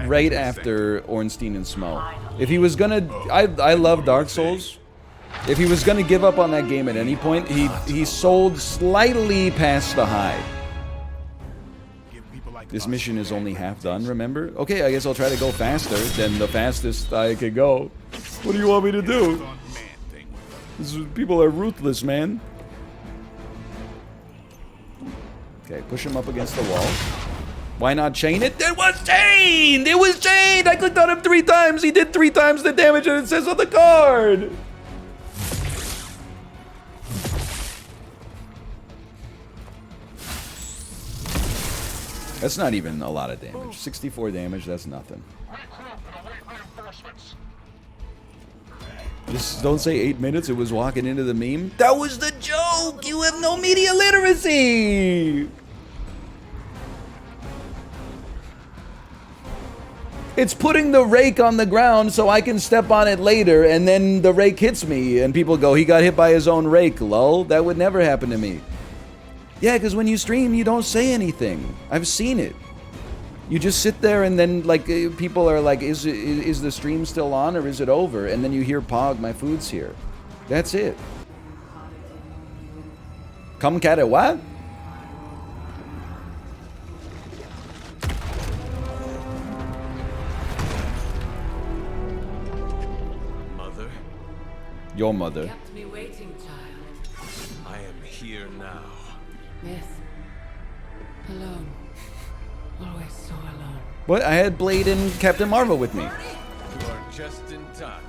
right after Ornstein and Smo. If he was gonna, I love Dark Souls. If he was gonna give up on that game at any point, he sold slightly past the high. This mission is only half done, remember? Okay, I guess I'll try to go faster than the fastest I could go. What do you want me to do? People are ruthless, man. Okay, push him up against the wall. Why not chain it? It was chained! It was chained! I clicked on him 3 times. He did 3 times the damage that it says on the card. That's not even a lot of damage. 64 damage, that's nothing. Just don't say 8 minutes, it was walking into the meme. That was the joke! You have no media literacy! It's putting the rake on the ground so I can step on it later and then the rake hits me and people go, he got hit by his own rake, lol. That would never happen to me. Yeah, because when you stream, you don't say anything. I've seen it. You just sit there and then like people are like, is the stream still on or is it over? And then you hear Pog, my food's here. That's it. Come cat it what? Mother? Your mother. Kept me waiting, child. I am here now. Yes. Alone. Always so alone. What? I had Blade and Captain Marvel with me. You are just in time.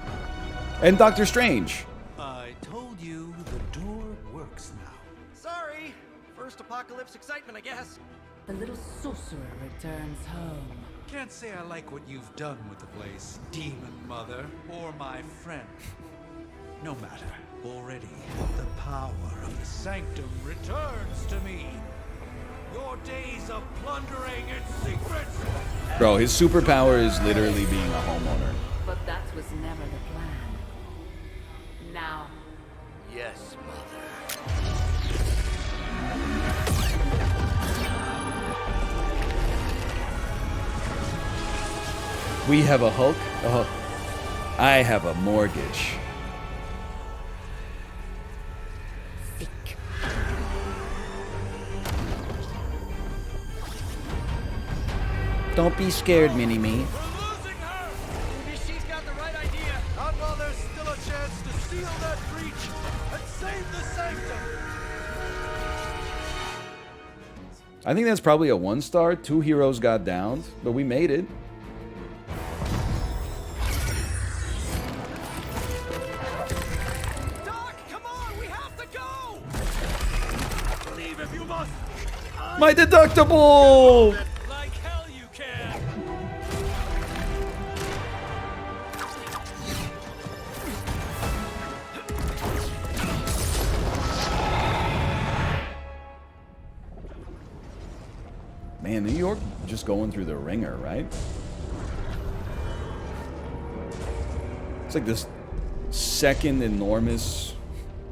And Doctor Strange. I told you the door works now. Sorry. First apocalypse excitement, I guess. The little sorcerer returns home. Can't say I like what you've done with the place, Demon Mother, or my friend. No matter. Already, the power of the Sanctum returns to me. Your days of plundering its secrets. Bro, his superpower is literally being a homeowner. But that was never the plan. Now, Yes, Mother. We have a Hulk. I have a mortgage. Don't be scared, Mini-Me. Maybe she's got the right idea. Not while there's still a chance to seal that breach and save the Sanctum. I think that's probably a 1-star. 2 heroes got downed, but we made it. Doc, come on, we have to go. Leave if you must. My deductible! Like hell you can. Man, New York just going through the ringer, right? It's like this second enormous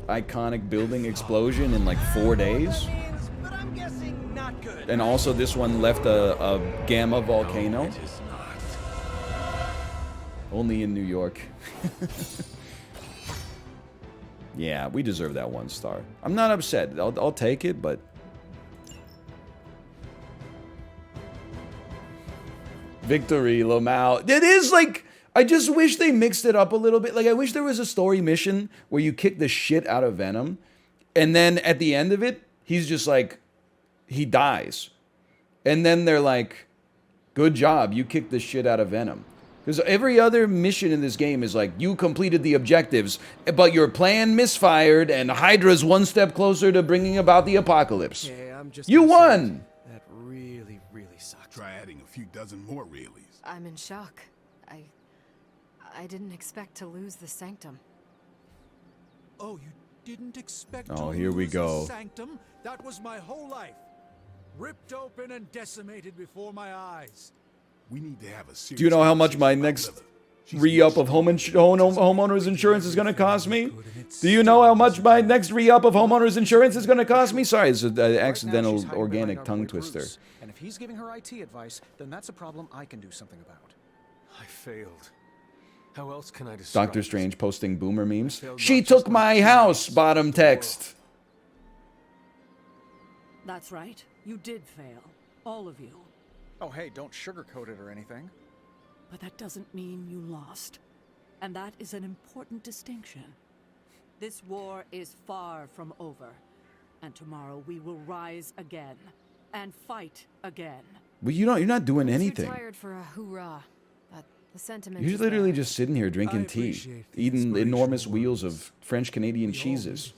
iconic building explosion in like 4 days. But I'm guessing not good. And also this one left a gamma volcano. It is not. Only in New York. Yeah, we deserve that 1-star. I'm not upset. I'll take it, but... Victory, Lamau. It is like... I just wish they mixed it up a little bit. Like, I wish there was a story mission where you kick the shit out of Venom. And then at the end of it, he's just like... He dies. And then they're like... Good job, you kicked the shit out of Venom. Because every other mission in this game is like, you completed the objectives, but your plan misfired, and Hydra's one step closer to bringing about the apocalypse. Okay, I'm just You concerned. won! That really, really sucked. Try adding a few dozen more reallys. I'm in shock. I didn't expect to lose the Sanctum. Oh, you didn't expect Oh, to here we lose go. the Sanctum? That was my whole life. Ripped open and decimated before my eyes. We need to have a serious Do you know how much my conversation next about Lilith. She's re-up of homeowner's insurance is going to cost me? Do you know how much my next re-up of homeowner's insurance is going to cost me? Sorry, it's an accidental Right now, she's hiding organic behind tongue our boy twister. Bruce. And if he's giving her IT advice, then that's a problem I can do something about. I failed. How else can I describe Doctor it? Strange posting boomer memes. Failed She not took just my house, bottom text. That's right. You did fail. All of you. Oh, hey, don't sugarcoat it or anything. But that doesn't mean you lost. And that is an important distinction. This war is far from over. And tomorrow we will rise again. And fight again. But you're not doing I'm anything. too tired for a hoorah. But the sentiment You're is literally there. just sitting here drinking tea, eating enormous wheels of French Canadian cheeses.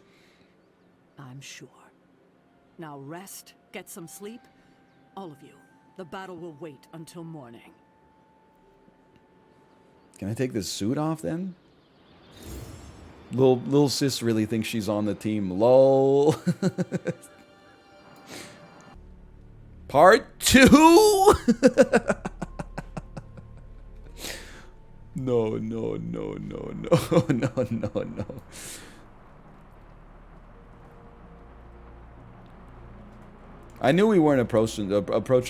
I'm sure. Now rest, get some sleep. All of you. The battle will wait until morning. Can I take this suit off then? Little sis really thinks she's on the team. Lol. Part 2? No. I knew we weren't approaching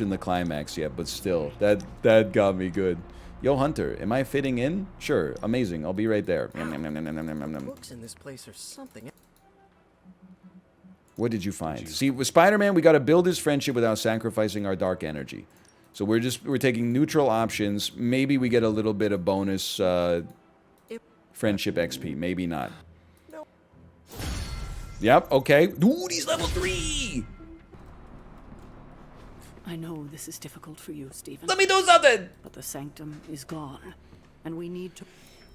the climax yet, but still, that got me good. Yo, Hunter, am I fitting in? Sure, amazing. I'll be right there. Books in this place are something. What did you find? See, with Spider-Man, we got to build his friendship without sacrificing our dark energy. So we're taking neutral options. Maybe we get a little bit of bonus friendship XP. Maybe not. No. Yep. Okay. Dude, he's level 3. I know this is difficult for you, Stephen. Let me do something! But the sanctum is gone, and we need to...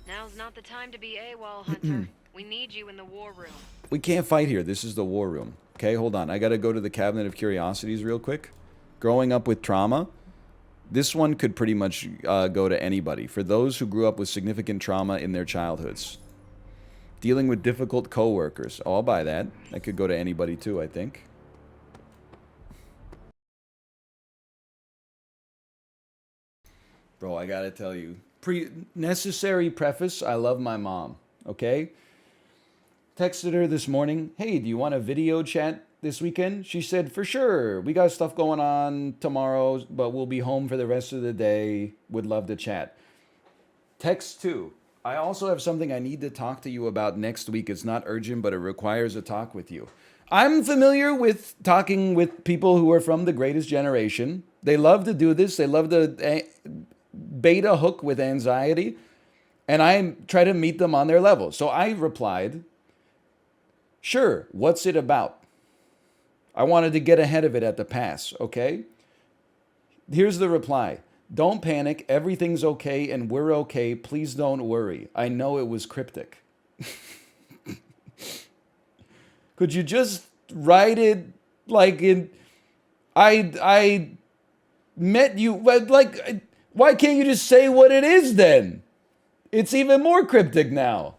Now's not the time to be AWOL, Hunter. We need you in the war room. We can't fight here. This is the war room. Okay, hold on. I gotta go to the Cabinet of Curiosities real quick. Growing up with trauma. This one could pretty much go to anybody. For those who grew up with significant trauma in their childhoods. Dealing with difficult coworkers. Oh, I'll buy that. That could go to anybody too, I think. Bro, I gotta tell you. Necessary preface, I love my mom. Okay? Texted her this morning. Hey, do you want a video chat this weekend? She said, for sure. We got stuff going on tomorrow, but we'll be home for the rest of the day. Would love to chat. Text 2. I also have something I need to talk to you about next week. It's not urgent, but it requires a talk with you. I'm familiar with talking with people who are from the greatest generation. They love to do this. They love to bait a hook with anxiety. And I try to meet them on their level. So I replied, sure, what's it about? I wanted to get ahead of it at the pass, okay? Here's the reply. Don't panic. Everything's okay and we're okay. Please don't worry. I know it was cryptic. Could you just write it like in... I met you... Like, why can't you just say what it is then? It's even more cryptic now.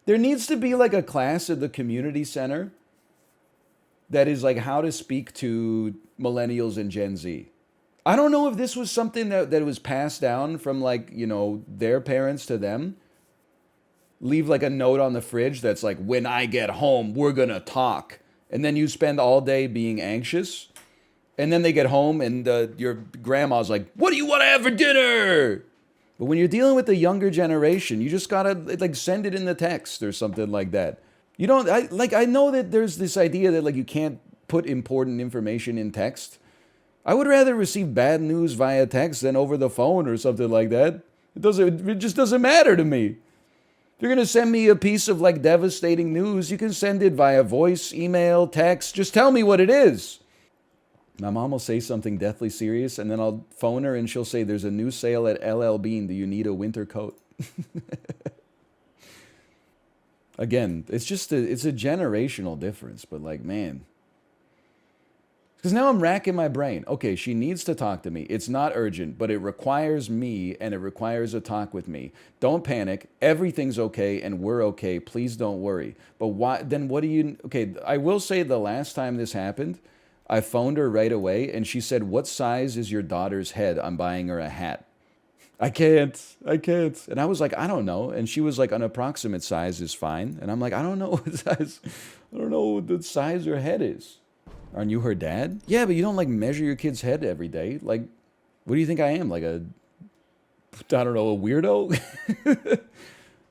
There needs to be like a class at the community center that is like how to speak to millennials and Gen Z. I don't know if this was something that was passed down from like, you know, their parents to them. Leave like a note on the fridge that's like, when I get home, we're gonna talk. And then you spend all day being anxious. And then they get home and your grandma's like, what do you want to have for dinner? But when you're dealing with the younger generation, you just gotta like send it in the text or something like that. You don't, I know that there's this idea that like you can't put important information in text. I would rather receive bad news via text than over the phone or something like that. It just doesn't matter to me. If you're gonna send me a piece of like devastating news, you can send it via voice, email, text. Just tell me what it is. My mom will say something deathly serious, and then I'll phone her and she'll say, there's a new sale at LL Bean. Do you need a winter coat? Again, it's a generational difference, but like, man. Because now I'm racking my brain. Okay, she needs to talk to me. It's not urgent, but it requires me, and it requires a talk with me. Don't panic. Everything's okay, and we're okay. Please don't worry. But why? Then what do you... Okay, I will say the last time this happened, I phoned her right away, and she said, what size is your daughter's head? I'm buying her a hat. I can't. And I was like, I don't know. And she was like, an approximate size is fine. And I'm like, I don't know what size. I don't know what the size her head is. Aren't you her dad? Yeah, but you don't like measure your kid's head every day. Like, what do you think I am? Like a, I don't know, a weirdo?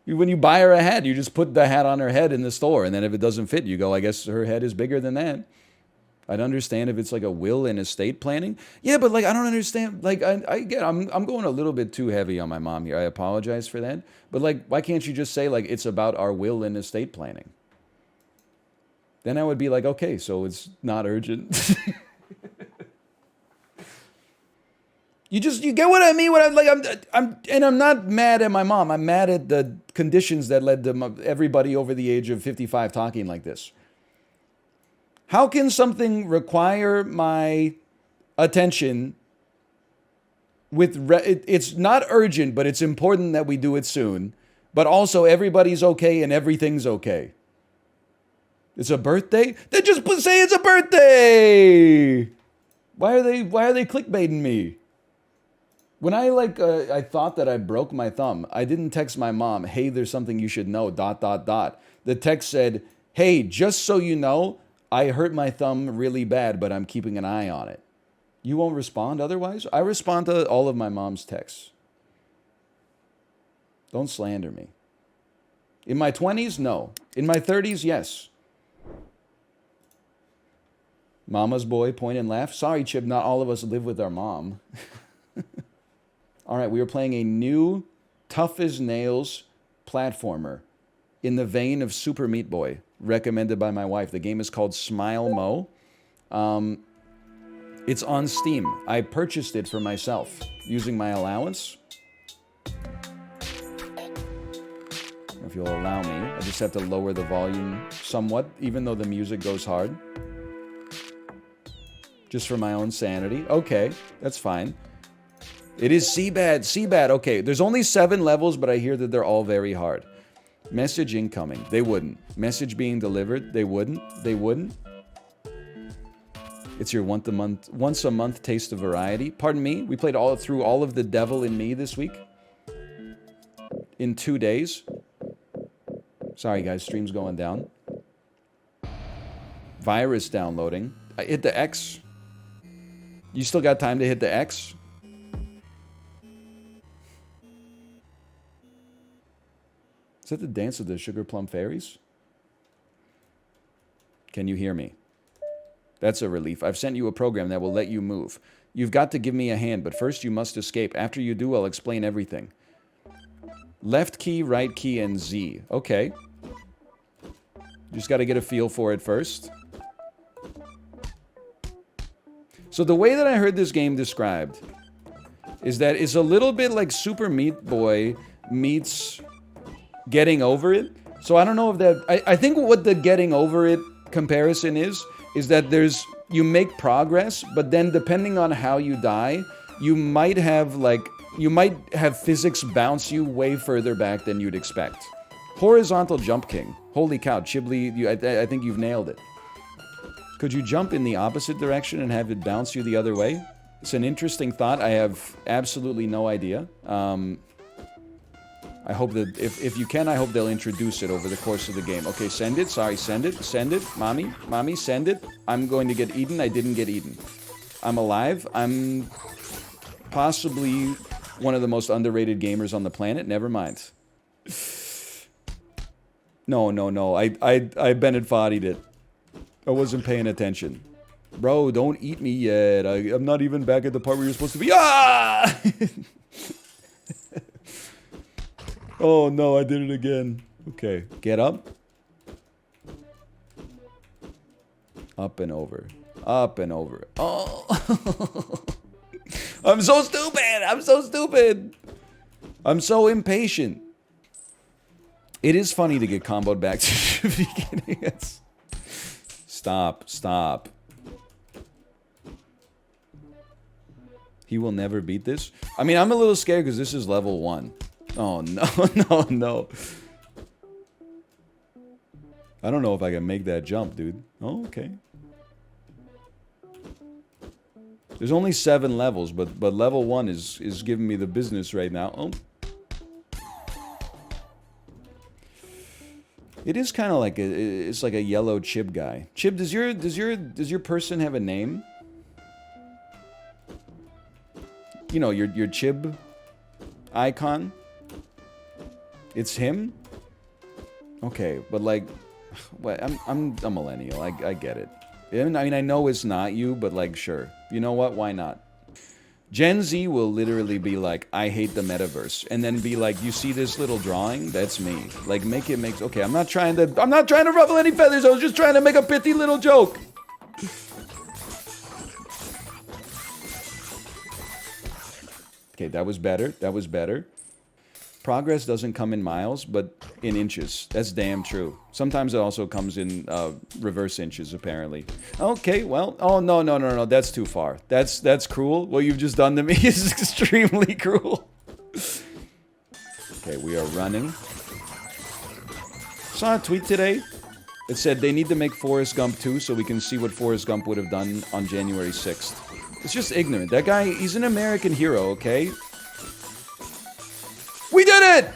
When you buy her a hat, you just put the hat on her head in the store. And then if it doesn't fit, you go, I guess her head is bigger than that. I'd understand if it's like a will and estate planning. Yeah, but like, I don't understand. Like, I'm going a little bit too heavy on my mom here. I apologize for that. But like, why can't you just say like, it's about our will and estate planning? Then I would be like, okay, so it's not urgent. You get what I mean? I'm not mad at my mom. I'm mad at the conditions that led to everybody over the age of 55 talking like this. How can something require my attention it's not urgent, but it's important that we do it soon, but also everybody's okay and everything's okay? It's a birthday? Then just say it's a birthday! Why are they clickbaiting me? When I thought that I broke my thumb, I didn't text my mom, hey, there's something you should know, ... The text said, hey, just so you know, I hurt my thumb really bad, but I'm keeping an eye on it. You won't respond otherwise? I respond to all of my mom's texts. Don't slander me. In my 20s, no. In my 30s, yes. Mama's boy, point and laugh. Sorry, Chip, not all of us live with our mom. All right, we are playing a new tough as nails platformer in the vein of Super Meat Boy, recommended by my wife. The game is called Smilemo. It's on Steam. I purchased it for myself using my allowance. If you'll allow me, I just have to lower the volume somewhat, even though the music goes hard. Just for my own sanity. Okay, that's fine. It is Seabad. Seabad, okay. There's only 7 levels, but I hear that they're all very hard. Message incoming. They wouldn't. Message being delivered. They wouldn't. They wouldn't. It's your once a month taste of variety. Pardon me. We played through all of The Devil in Me this week. In 2 days. Sorry, guys. Stream's going down. Virus downloading. I hit the X. You still got time to hit the X? Is that the dance of the Sugar Plum Fairies? Can you hear me? That's a relief. I've sent you a program that will let you move. You've got to give me a hand, but first you must escape. After you do, I'll explain everything. Left key, right key, and Z. Okay. You just got to get a feel for it first. So the way that I heard this game described is that it's a little bit like Super Meat Boy meets Getting Over It. So I don't know if that... I think what the Getting Over It comparison is that you make progress, but then depending on how you die, you might have physics bounce you way further back than you'd expect. Horizontal Jump King. Holy cow, Chibli, I think you've nailed it. Could you jump in the opposite direction and have it bounce you the other way? It's an interesting thought. I have absolutely no idea. I hope that if you can, I hope they'll introduce it over the course of the game. Okay, send it. Sorry, send it. Send it. Mommy, send it. I'm going to get eaten. I didn't get eaten. I'm alive. I'm possibly one of the most underrated gamers on the planet. Never mind. No. I Bennett Foddied it. I wasn't paying attention. Bro, don't eat me yet. I'm not even back at the part where you're supposed to be. Ah! Oh no, I did it again. Okay, get up. Up and over. Up and over. Oh! I'm so stupid! I'm so stupid! I'm so impatient. It is funny to get comboed back to the beginning. Stop. He will never beat this? I mean, I'm a little scared because this is level 1. Oh, no. I don't know if I can make that jump, dude. Oh, okay. There's only 7 levels, but level 1 is giving me the business right now. Oh. It is kind of like it's like a yellow Chib guy. Chib, does your person have a name? You know, your Chib icon? It's him? Okay, but like, what? I'm a millennial. I get it. I mean, I know it's not you, but like, sure. You know what? Why not? Gen Z will literally be like, I hate the metaverse, and then be like, you see this little drawing? That's me. Like, okay, I'm not trying to ruffle any feathers. I was just trying to make a pithy little joke. Okay, that was better. Progress doesn't come in miles, but in inches. That's damn true. Sometimes it also comes in reverse inches, apparently. Okay, well, oh, no. That's too far. That's cruel. What you've just done to me is extremely cruel. Okay, we are running. Saw a tweet today. It said they need to make Forrest Gump 2 so we can see what Forrest Gump would have done on January 6th. It's just ignorant. That guy, he's an American hero, okay? We did it!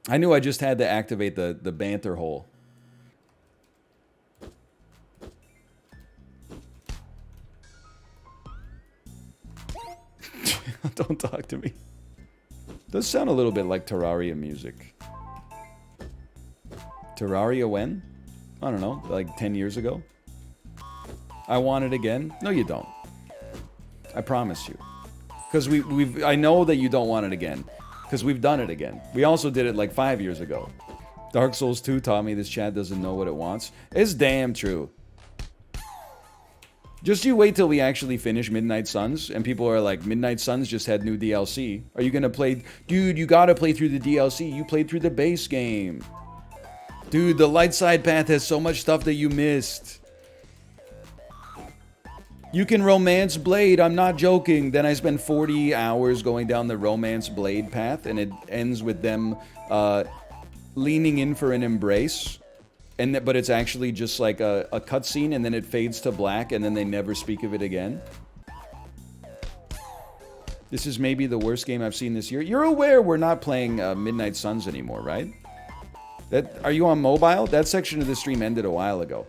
I knew I just had to activate the banter hole. Don't talk to me. Does sound a little bit like Terraria music. Terraria when? I don't know, like 10 years ago? I want it again? No, you don't. I promise you. Because I know that you don't want it again. Because we've done it again. We also did it like 5 years ago. Dark Souls 2 taught me this chat doesn't know what it wants. It's damn true. Just you wait till we actually finish Midnight Suns, and people are like, Midnight Suns just had new DLC. Are you gonna play? Dude, you gotta play through the DLC. You played through the base game. Dude, the light side path has so much stuff that you missed. You can romance Blade, I'm not joking. Then I spend 40 hours going down the romance Blade path, and it ends with them leaning in for an embrace. But it's actually just like a cutscene, and then it fades to black, and then they never speak of it again. This is maybe the worst game I've seen this year. You're aware we're not playing Midnight Suns anymore, right? Are you on mobile? That section of the stream ended a while ago.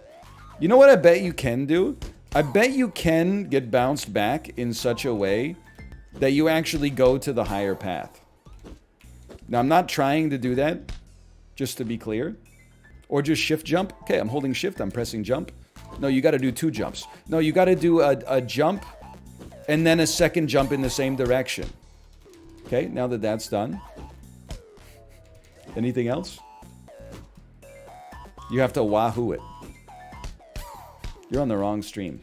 You know what I bet you can do? I bet you can get bounced back in such a way that you actually go to the higher path. Now, I'm not trying to do that, just to be clear. Or just shift jump. Okay, I'm holding shift, I'm pressing jump. No, you gotta do 2 jumps. No, you gotta do a jump and then a second jump in the same direction. Okay, now that that's done. Anything else? You have to wahoo it. You're on the wrong stream.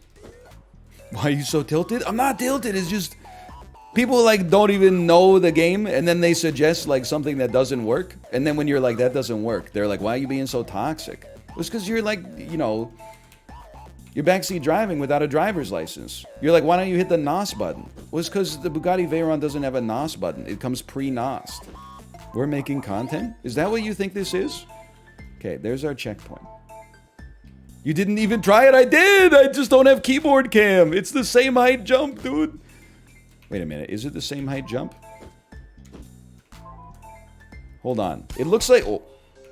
Why are you so tilted? I'm not tilted, it's just... People like don't even know the game, and then they suggest like something that doesn't work, and then when you're like, that doesn't work, they're like, why are you being so toxic? It's because you're like, you know, you're backseat driving without a driver's license. You're like, why don't you hit the NOS button? Well, it's because the Bugatti Veyron doesn't have a NOS button. It comes pre-NOSed. We're making content? Is that what you think this is? Okay, there's our checkpoint. You didn't even try it? I did! I just don't have keyboard cam. It's the same height jump, dude. Wait a minute, is it the same height jump? Hold on. It looks like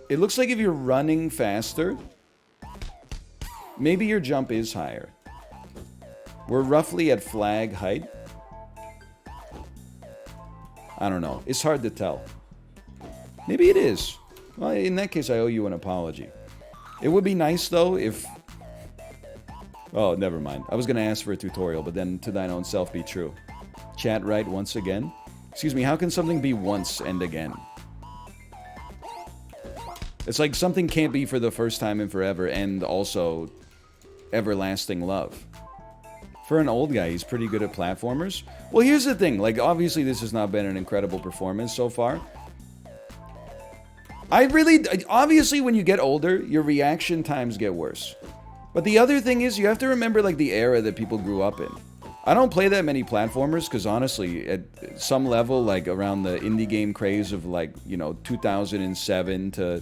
if you're running faster, maybe your jump is higher. We're roughly at flag height. I don't know. It's hard to tell. Maybe it is. Well, in that case, I owe you an apology. It would be nice, though, if... Oh, never mind. I was going to ask for a tutorial, but then to thine own self be true. Chat right once again. Excuse me, how can something be once and again? It's like something can't be for the first time and forever, and also everlasting love. For an old guy, he's pretty good at platformers. Well, here's the thing. Like, obviously, this has not been an incredible performance so far. Obviously, when you get older, your reaction times get worse. But the other thing is, you have to remember, like, the era that people grew up in. I don't play that many platformers because honestly, at some level, like around the indie game craze of like, you know, 2007 to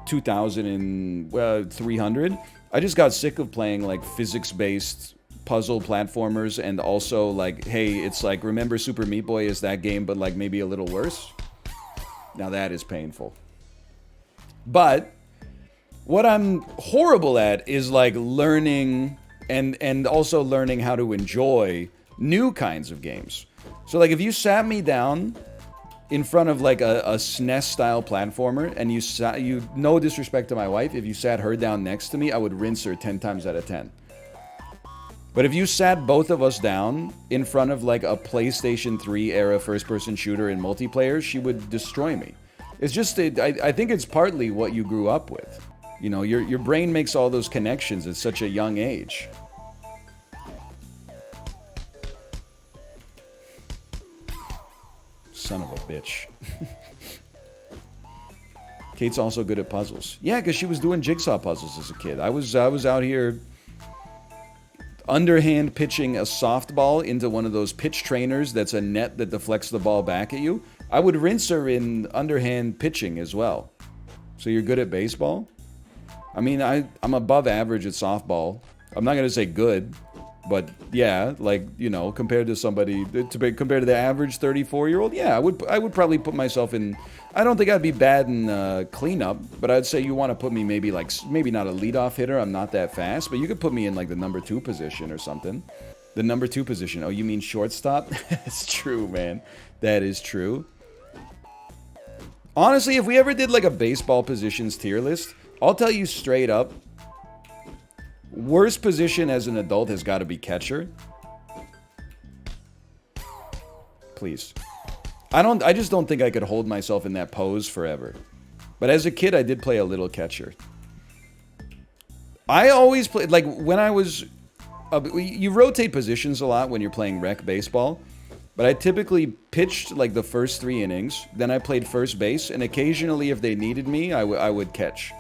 2300, I just got sick of playing like physics-based puzzle platformers, and also like, hey, it's like, remember Super Meat Boy is that game, but like maybe a little worse? Now that is painful. But what I'm horrible at is like learning... And also learning how to enjoy new kinds of games. So like if you sat me down in front of like a SNES-style platformer, and you no disrespect to my wife, if you sat her down next to me, I would rinse her 10 times out of 10. But if you sat both of us down in front of like a PlayStation 3 era first-person shooter in multiplayer, she would destroy me. It's just, I think it's partly what you grew up with. You know, your brain makes all those connections at such a young age. Son of a bitch. Kate's also good at puzzles. Yeah, because she was doing jigsaw puzzles as a kid. I was out here underhand pitching a softball into one of those pitch trainers that's a net that deflects the ball back at you. I would rinse her in underhand pitching as well. So you're good at baseball? I mean, I'm above average at softball. I'm not going to say good, but yeah, like, you know, compared to somebody, compared to the average 34-year-old, yeah, I would probably put myself in, I don't think I'd be bad in cleanup, but I'd say you want to put me maybe not a leadoff hitter, I'm not that fast, but you could put me in like the number 2 position or something. The number 2 position. Oh, you mean shortstop? It's true, man. That is true. Honestly, if we ever did like a baseball positions tier list, I'll tell you straight up, worst position as an adult has got to be catcher. Please. I just don't think I could hold myself in that pose forever. But as a kid, I did play a little catcher. I always played, like, when I was... you rotate positions a lot when you're playing rec baseball. But I typically pitched, like, the first 3 innings. Then I played first base. And occasionally, if they needed me, I would catch.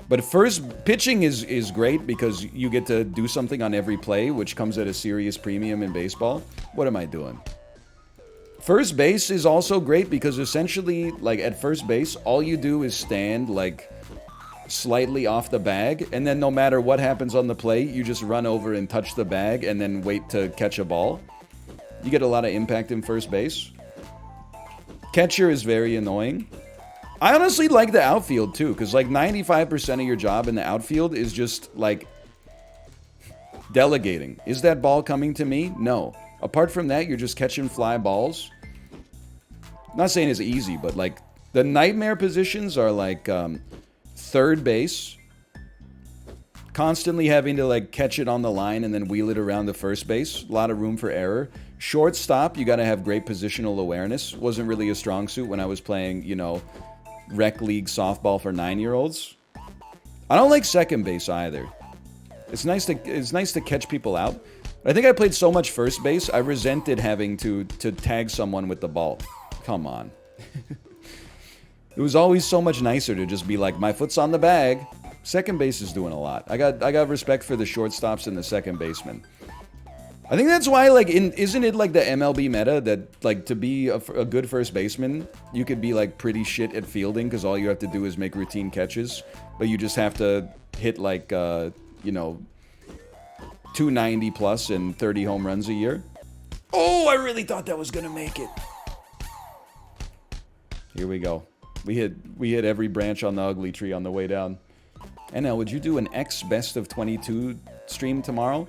But first, pitching is great because you get to do something on every play, which comes at a serious premium in baseball. What am I doing? First base is also great because essentially, like, at first base, all you do is stand, like, slightly off the bag, and then no matter what happens on the play, you just run over and touch the bag and then wait to catch a ball. You get a lot of impact in first base. Catcher is very annoying. I honestly like the outfield too, because like 95% of your job in the outfield is just like delegating. Is that ball coming to me? No. Apart from that, you're just catching fly balls. Not saying it's easy, but like the nightmare positions are like third base, constantly having to like catch it on the line and then wheel it around to first base. A lot of room for error. Shortstop, you got to have great positional awareness. Wasn't really a strong suit when I was playing, you know, rec league softball for 9-year-olds. I don't like second base either. It's nice to catch people out. I think I played so much first base, I resented having to tag someone with the ball. Come on. It was always so much nicer to just be like, my foot's on the bag. Second base is doing a lot. I got respect for the shortstops and the second baseman. I think that's why, like, isn't it like the MLB meta that, like, to be a good first baseman, you could be, like, pretty shit at fielding because all you have to do is make routine catches, but you just have to hit, like, you know, 290 plus and 30 home runs a year? Oh, I really thought that was going to make it. Here we go. We hit every branch on the ugly tree on the way down. NL, would you do an X best of 22 stream tomorrow?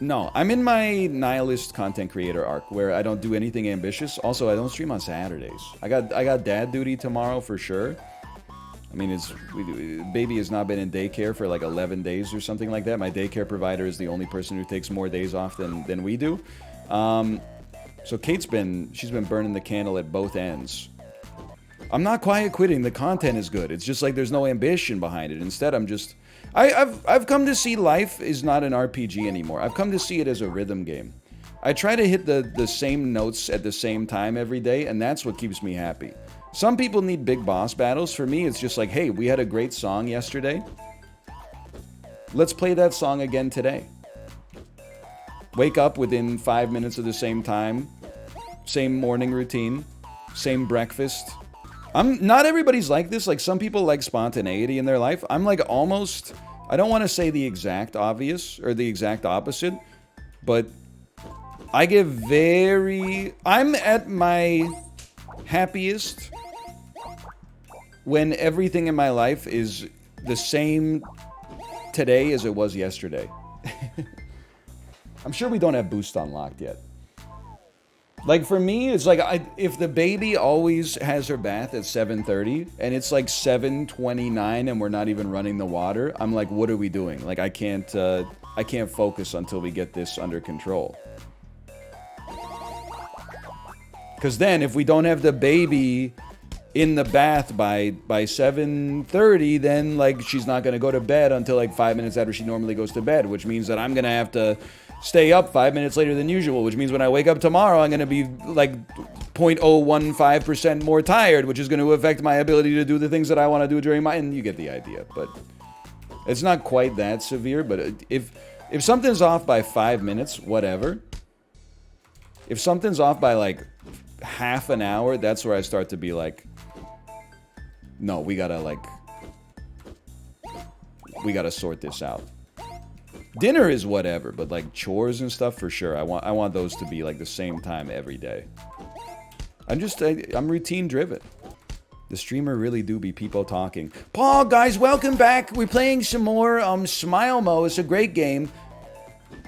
No, I'm in my nihilist content creator arc where I don't do anything ambitious. Also, I don't stream on Saturdays. I got dad duty tomorrow for sure. I mean, baby has not been in daycare for like 11 days or something like that. My daycare provider is the only person who takes more days off than we do. So Kate's she's been burning the candle at both ends. I'm not quiet quitting. The content is good. It's just like there's no ambition behind it. Instead, I've come to see life is not an RPG anymore. I've come to see it as a rhythm game. I try to hit the same notes at the same time every day, and that's what keeps me happy. Some people need big boss battles. For me, it's just like, hey, we had a great song yesterday. Let's play that song again today. Wake up within 5 minutes of the same time. Same morning routine. Same breakfast. Not everybody's like this. Like, some people like spontaneity in their life. I'm like almost, I don't want to say the exact obvious or the exact opposite, but I get I'm at my happiest when everything in my life is the same today as it was yesterday. I'm sure we don't have Boost unlocked yet. Like, for me, it's like, if the baby always has her bath at 7:30, and it's like 7:29 and we're not even running the water, I'm like, what are we doing? Like, I can't focus until we get this under control. Because then, if we don't have the baby in the bath by 7:30, then, like, she's not going to go to bed until, like, 5 minutes after she normally goes to bed, which means that I'm going to have to stay up 5 minutes later than usual, which means when I wake up tomorrow, I'm going to be like 0.015% more tired, which is going to affect my ability to do the things that I want to do during and you get the idea. But it's not quite that severe, but if something's off by 5 minutes, whatever. If something's off by like half an hour, that's where I start to be like, no, we gotta sort this out. Dinner is whatever, but like chores and stuff for sure. I want those to be like the same time every day. I'm routine driven. The streamer really do be people talking. Paul, guys, welcome back. We're playing some more Smilemo. It's a great game.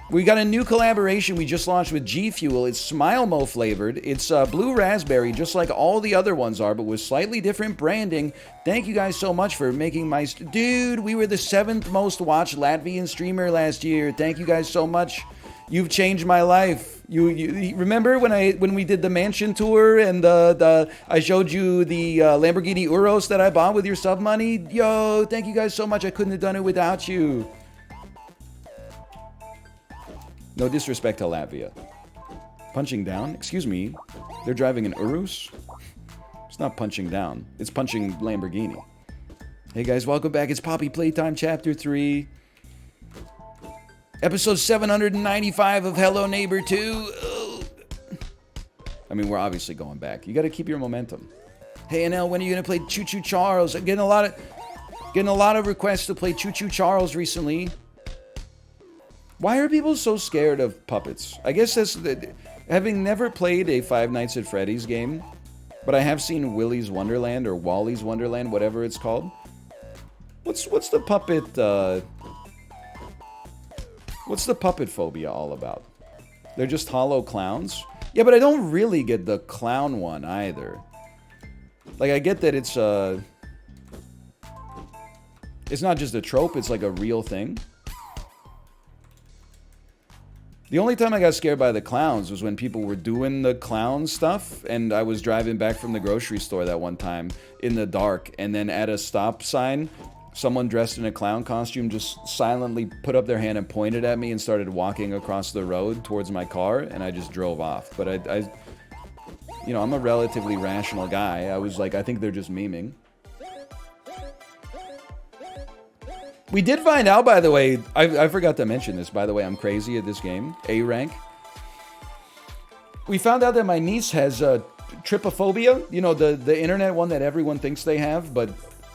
We got a new collaboration we just launched with G Fuel. It's Smilemo flavored. It's blue raspberry, just like all the other ones are, but with slightly different branding. Thank you guys so much for making my... Dude, we were the 7th most watched Latvian streamer last year. Thank you guys so much. You've changed my life. You remember when we did the mansion tour and I showed you the Lamborghini Urus that I bought with your sub money? Yo, thank you guys so much. I couldn't have done it without you. No disrespect to Latvia. Punching down? Excuse me. They're driving an Urus? It's not punching down. It's punching Lamborghini. Hey guys, welcome back. It's Poppy Playtime Chapter 3. Episode 795 of Hello Neighbor 2. Ugh. I mean, we're obviously going back. You got to keep your momentum. Hey, NL, when are you going to play Choo Choo Charles? I'm getting a lot of requests to play Choo Choo Charles recently. Why are people so scared of puppets? I guess that's... having never played a Five Nights at Freddy's game, but I have seen Willy's Wonderland or Wally's Wonderland, whatever it's called. What's the puppet... What's the puppet phobia all about? They're just hollow clowns? Yeah, but I don't really get the clown one either. Like, I get that it's not just a trope, it's like a real thing. The only time I got scared by the clowns was when people were doing the clown stuff, and I was driving back from the grocery store that one time in the dark, and then at a stop sign, someone dressed in a clown costume just silently put up their hand and pointed at me and started walking across the road towards my car, and I just drove off. But I you know, I'm a relatively rational guy. I was like, I think they're just memeing. We did find out, by the way, I forgot to mention this, by the way, I'm crazy at this game, A rank. We found out that my niece has trypophobia, you know, the internet one that everyone thinks they have, but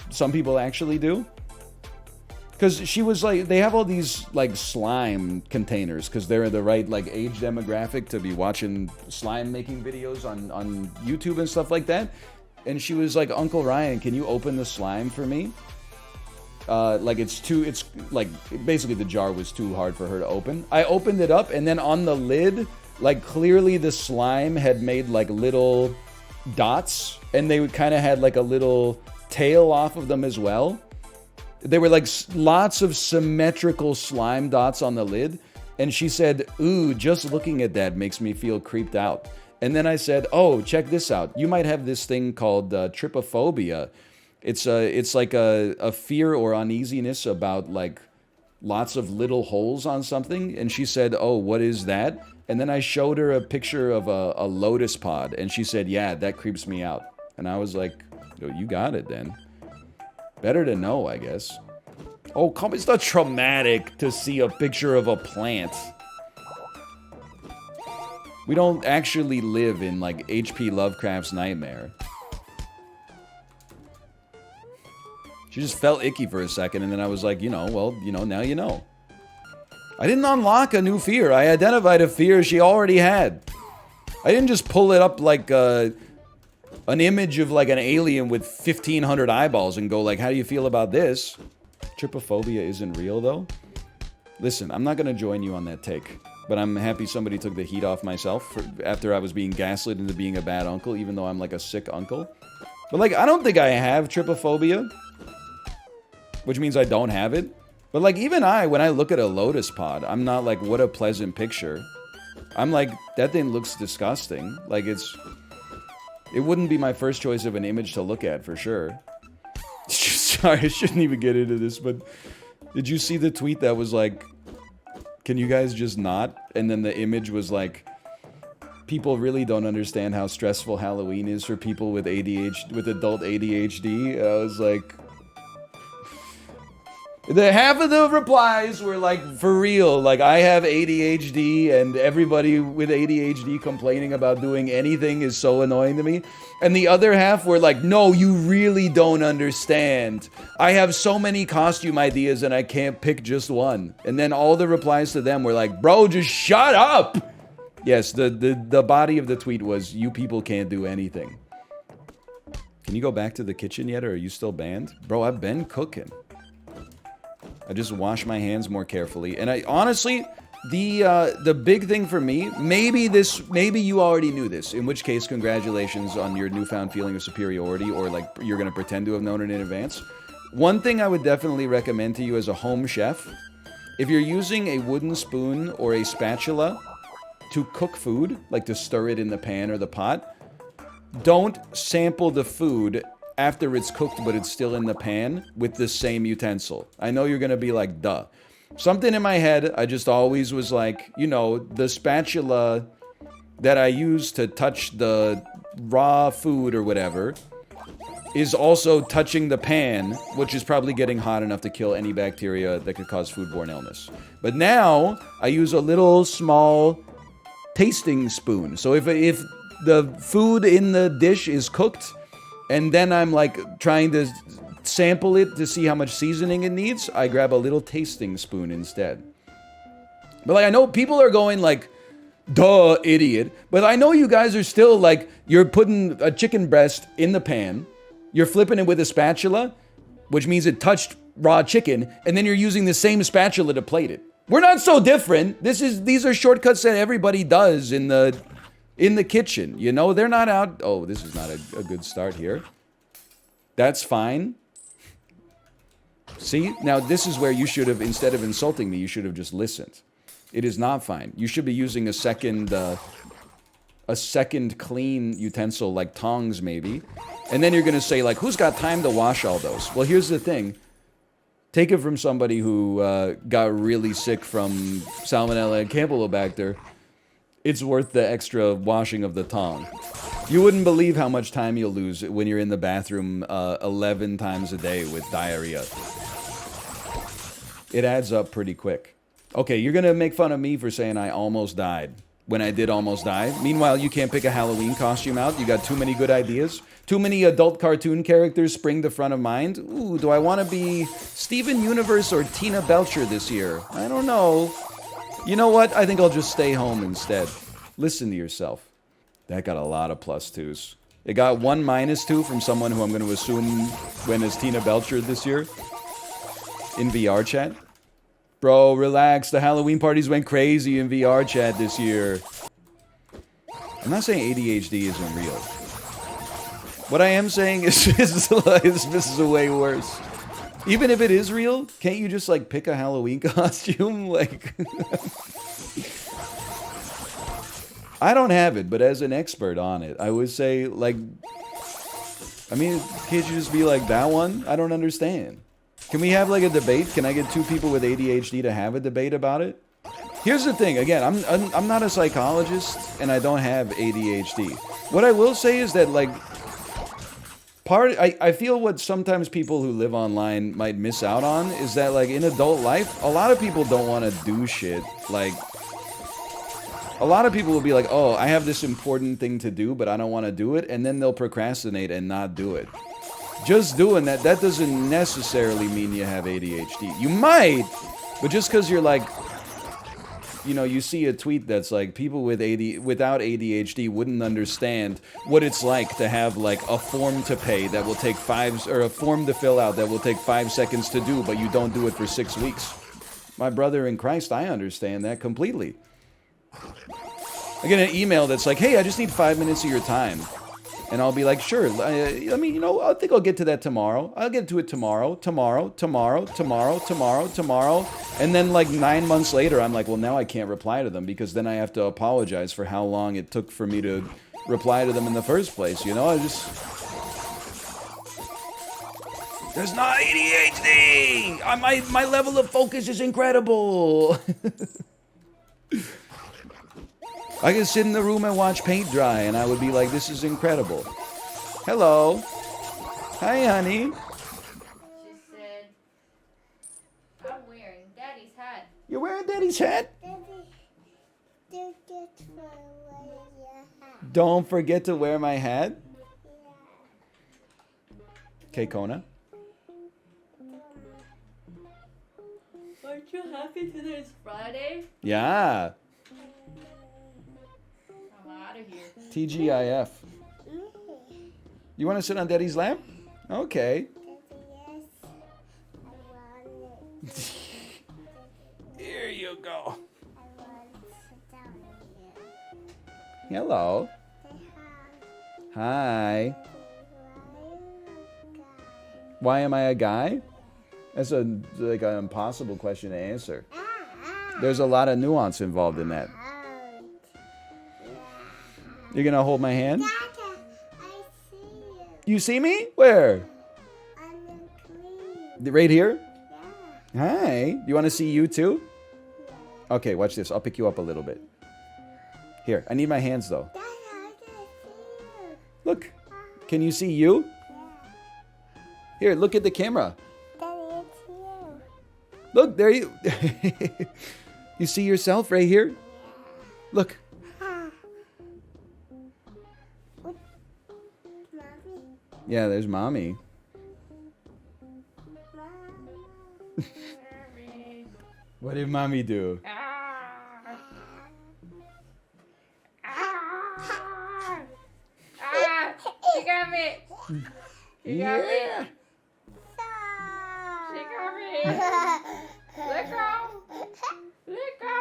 some people actually do. Because she was like, they have all these like slime containers because they're the right like age demographic to be watching slime making videos on YouTube and stuff like that. And she was like, Uncle Ryan, can you open the slime for me? Like it's like basically the jar was too hard for her to open. I opened it up and then on the lid, like clearly the slime had made like little dots and they kind of had like a little tail off of them as well. They were like lots of symmetrical slime dots on the lid. And she said, ooh, just looking at that makes me feel creeped out. And then I said, oh, check this out. You might have this thing called trypophobia. It's like a fear or uneasiness about like lots of little holes on something. And she said, oh, what is that? And then I showed her a picture of a lotus pod. And she said, yeah, that creeps me out. And I was like, oh, you got it then. Better to know, I guess. Oh, come, it's not traumatic to see a picture of a plant. We don't actually live in like H.P. Lovecraft's nightmare. She just felt icky for a second, and then I was like, you know, well, you know, now you know. I didn't unlock a new fear. I identified a fear she already had. I didn't just pull it up like an image of like an alien with 1,500 eyeballs and go like, how do you feel about this? Trypophobia isn't real, though. Listen, I'm not going to join you on that take, but I'm happy somebody took the heat off myself after I was being gaslit into being a bad uncle, even though I'm like a sick uncle. But like, I don't think I have trypophobia, which means I don't have it. But like, even when I look at a lotus pod, I'm not like, what a pleasant picture. I'm like, that thing looks disgusting. Like, it wouldn't be my first choice of an image to look at, for sure. Sorry, I shouldn't even get into this, but did you see the tweet that was like, can you guys just not? And then the image was like, people really don't understand how stressful Halloween is for people with ADHD, with adult ADHD. I was like, half of the replies were like, for real, like I have ADHD and everybody with ADHD complaining about doing anything is so annoying to me. And the other half were like, no, you really don't understand. I have so many costume ideas and I can't pick just one. And then all the replies to them were like, bro, just shut up. Yes, the body of the tweet was, you people can't do anything. Can you go back to the kitchen yet, or are you still banned? Bro, I've been cooking. I just wash my hands more carefully. And I honestly, the big thing for me, maybe you already knew this, in which case congratulations on your newfound feeling of superiority, or like you're gonna pretend to have known it in advance. One thing I would definitely recommend to you as a home chef, if you're using a wooden spoon or a spatula to cook food, like to stir it in the pan or the pot, don't sample the food after it's cooked but it's still in the pan with the same utensil. I know you're gonna be like, duh. Something in my head, I just always was like, you know, the spatula that I use to touch the raw food or whatever is also touching the pan, which is probably getting hot enough to kill any bacteria that could cause foodborne illness. But now, I use a little small tasting spoon. So if the food in the dish is cooked, and then I'm like trying to sample it to see how much seasoning it needs, I grab a little tasting spoon instead. But like, I know people are going like, duh, idiot. But I know you guys are still like, you're putting a chicken breast in the pan, you're flipping it with a spatula, which means it touched raw chicken, and then you're using the same spatula to plate it. We're not so different. These are shortcuts that everybody does in the kitchen. You know, they're not out. Oh, this is not a good start here. That's fine. See? Now, this is where you should have, instead of insulting me, you should have just listened. It is not fine. You should be using a second clean utensil, like tongs maybe. And then you're going to say, like, who's got time to wash all those? Well, here's the thing. Take it from somebody who got really sick from Salmonella and Campylobacter. It's worth the extra washing of the tong. You wouldn't believe how much time you'll lose when you're in the bathroom 11 times a day with diarrhea. It adds up pretty quick. Okay, you're going to make fun of me for saying I almost died when I did almost die. Meanwhile, you can't pick a Halloween costume out. You got too many good ideas. Too many adult cartoon characters spring to front of mind. Ooh, do I want to be Steven Universe or Tina Belcher this year? I don't know. You know what? I think I'll just stay home instead. Listen to yourself. That got a lot of +2s. It got one -2 from someone who I'm going to assume went as Tina Belcher this year in VR chat. Bro, relax. The Halloween parties went crazy in VR chat this year. I'm not saying ADHD isn't real. What I am saying is this is way worse. Even if it is real, can't you just like pick a Halloween costume? Like, I don't have it, but as an expert on it, I would say like, I mean, can't you just be like that one? I don't understand. Can we have like a debate? Can I get two people with ADHD to have a debate about it? Here's the thing. Again, I'm not a psychologist and I don't have ADHD. What I will say is that like, I feel what sometimes people who live online might miss out on is that like in adult life, a lot of people don't want to do shit. Like, a lot of people will be like, oh, I have this important thing to do, but I don't want to do it. And then they'll procrastinate and not do it. Just doing that doesn't necessarily mean you have ADHD. You might, but just because you're like, you know, you see a tweet that's like, people without ADHD wouldn't understand what it's like to have like a form to pay that will take a form to fill out that will take 5 seconds to do, but you don't do it for 6 weeks. My brother in Christ, I understand that completely. I get an email that's like, hey, I just need 5 minutes of your time. And I'll be like, sure, I mean, you know, I think I'll get to that tomorrow. I'll get to it tomorrow. And then like 9 months later, I'm like, well, now I can't reply to them because then I have to apologize for how long it took for me to reply to them in the first place. You know, there's not ADHD. My level of focus is incredible. I could sit in the room and watch paint dry, and I would be like, this is incredible. Hello. Hi, honey. She said, I'm wearing Daddy's hat. You're wearing Daddy's hat? Don't forget to wear my hat? Okay, Kona. Aren't you happy today is Friday? Yeah. I'm out of here. TGIF. You want to sit on Daddy's lap? Okay. Here you go. Hello. Hi. Why am I a guy? That's like an impossible question to answer. There's a lot of nuance involved in that. You're gonna hold my hand? You see me? Where? Right here? Hi. You want to see you too? Okay, watch this. I'll pick you up a little bit. Here, I need my hands though. Look. Can you see you? Here, look at the camera. Look, there you... You see yourself right here? Look. Yeah, there's mommy. What did mommy do? She got me. She got me. She got me. Let go. Let go.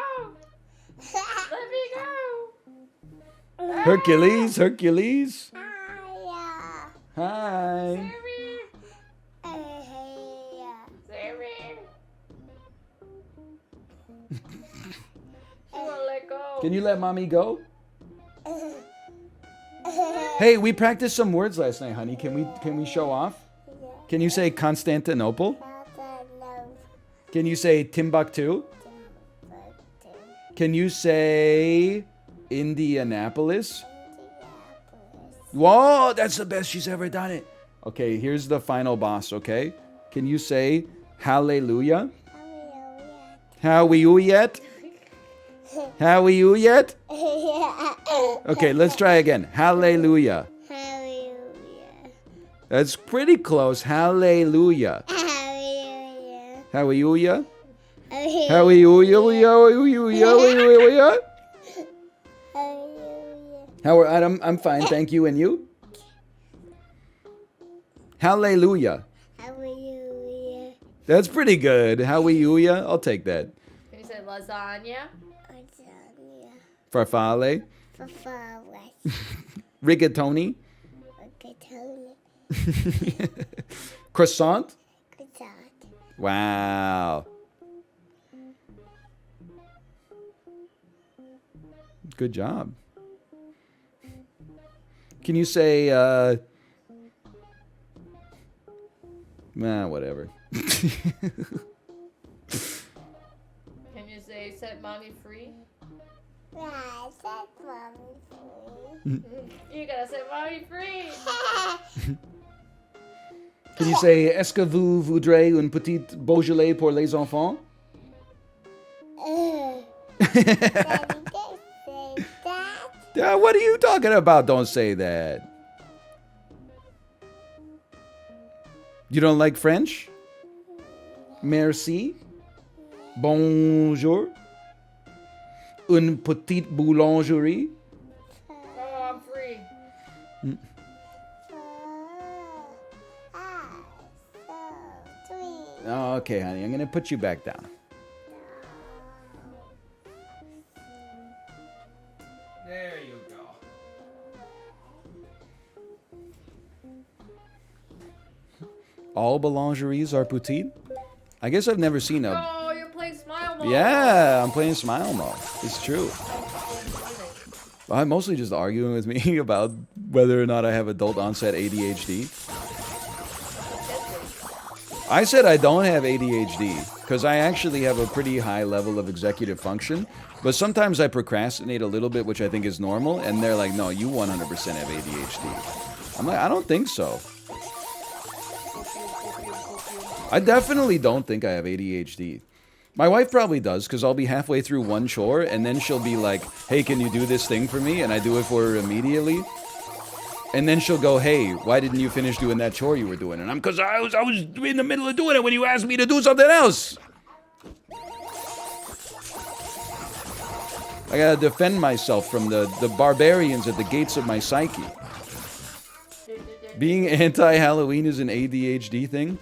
Let me go. Hercules, Hercules. Hi. Can you let mommy go? Hey, we practiced some words last night, honey. Can we show off? Can you say Constantinople? Can you say Timbuktu? Can you say Indianapolis? Whoa, that's the best she's ever done it. Okay, here's the final boss, okay? Can you say hallelujah? How are you yet? How are you yet? Okay, let's try again. Hallelujah. That's pretty close. Hallelujah. Hallelujah. Hallelujah. How are I'm fine, thank you. And you? Hallelujah. That's pretty good. Hallelujah. I'll take that. Can you say lasagna? Farfalle. Rigatoni. Croissant. Wow. Good job. Can you say, whatever. Can you say set mommy free? Set mommy free. You gotta set mommy free. Can you say, est-ce que vous voudrez une petite Beaujolais pour les enfants? What are you talking about? Don't say that. You don't like French? Merci. Bonjour. Une petite boulangerie. Oh, I'm free. Oh, okay, honey. I'm going to put you back down. There you go. All boulangeries are petite? I guess I've never seen a... Oh, you're playing Smile Mode. Yeah, I'm playing Smile Mode. It's true. I'm mostly just arguing with me about whether or not I have adult onset ADHD. I said I don't have ADHD because I actually have a pretty high level of executive function, but sometimes I procrastinate a little bit, which I think is normal, and they're like, no, you 100% have ADHD. I'm like, I don't think so. I definitely don't think I have ADHD. My wife probably does, because I'll be halfway through one chore, and then she'll be like, hey, can you do this thing for me? And I do it for her immediately. And then she'll go, hey, why didn't you finish doing that chore you were doing? And I'm, because I was in the middle of doing it when you asked me to do something else. I gotta defend myself from the barbarians at the gates of my psyche. Being anti-Halloween is an ADHD thing?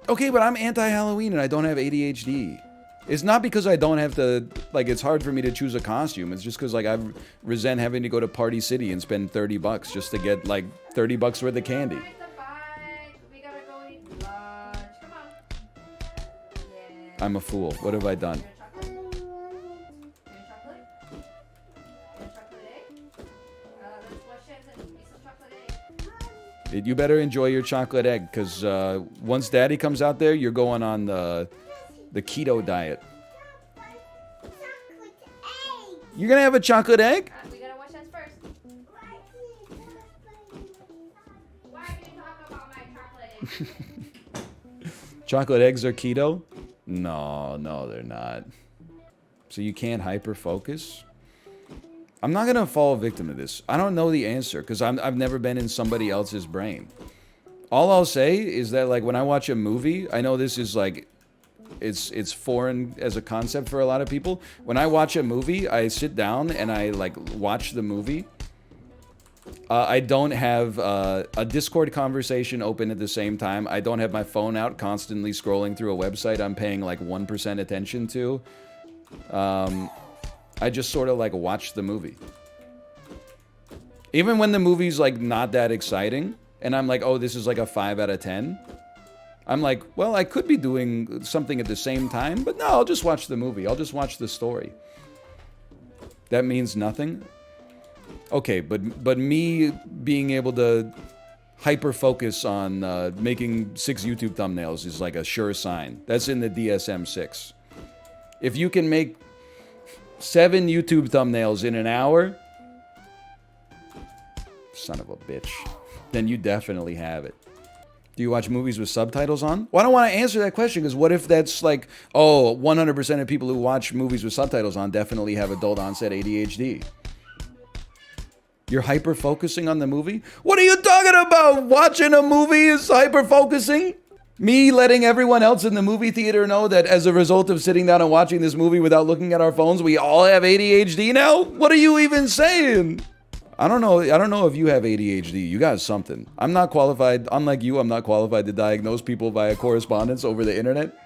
Okay, but I'm anti-Halloween and I don't have ADHD. It's not because I don't have to, like, it's hard for me to choose a costume. It's just because, like, I resent having to go to Party City and spend $30 just to get, like, $30 worth of candy. I'm a fool. What have I done? You better enjoy your chocolate egg, because once Daddy comes out there, you're going on the keto diet. You're gonna have a chocolate egg? We gotta wash hands first. Why are you talking about my chocolate egg? Chocolate eggs are keto? No, they're not. So you can't hyper-focus? I'm not gonna fall victim to this. I don't know the answer, because I've never been in somebody else's brain. All I'll say is that, like, when I watch a movie, I know this is, like, it's foreign as a concept for a lot of people. When I watch a movie, I sit down and I, like, watch the movie. I don't have a Discord conversation open at the same time. I don't have my phone out constantly scrolling through a website I'm paying, like, 1% attention to. I just sort of, like, watch the movie. Even when the movie's, like, not that exciting, and I'm like, oh, this is like a 5 out of 10. I'm like, well, I could be doing something at the same time, but no, I'll just watch the movie. I'll just watch the story. That means nothing? Okay, but me being able to hyper-focus on making 6 YouTube thumbnails is like a sure sign. That's in the DSM-6. If you can make 7 YouTube thumbnails in an hour, son of a bitch, then you definitely have it. Do you watch movies with subtitles on? Well, I don't want to answer that question, because what if that's like, oh, 100% of people who watch movies with subtitles on definitely have adult onset ADHD. You're hyper-focusing on the movie? What are you talking about? Watching a movie is hyper-focusing? Me letting everyone else in the movie theater know that as a result of sitting down and watching this movie without looking at our phones, we all have ADHD now? What are you even saying? I don't know if you have ADHD. You got something. I'm not qualified. Unlike you, I'm not qualified to diagnose people via correspondence over the internet.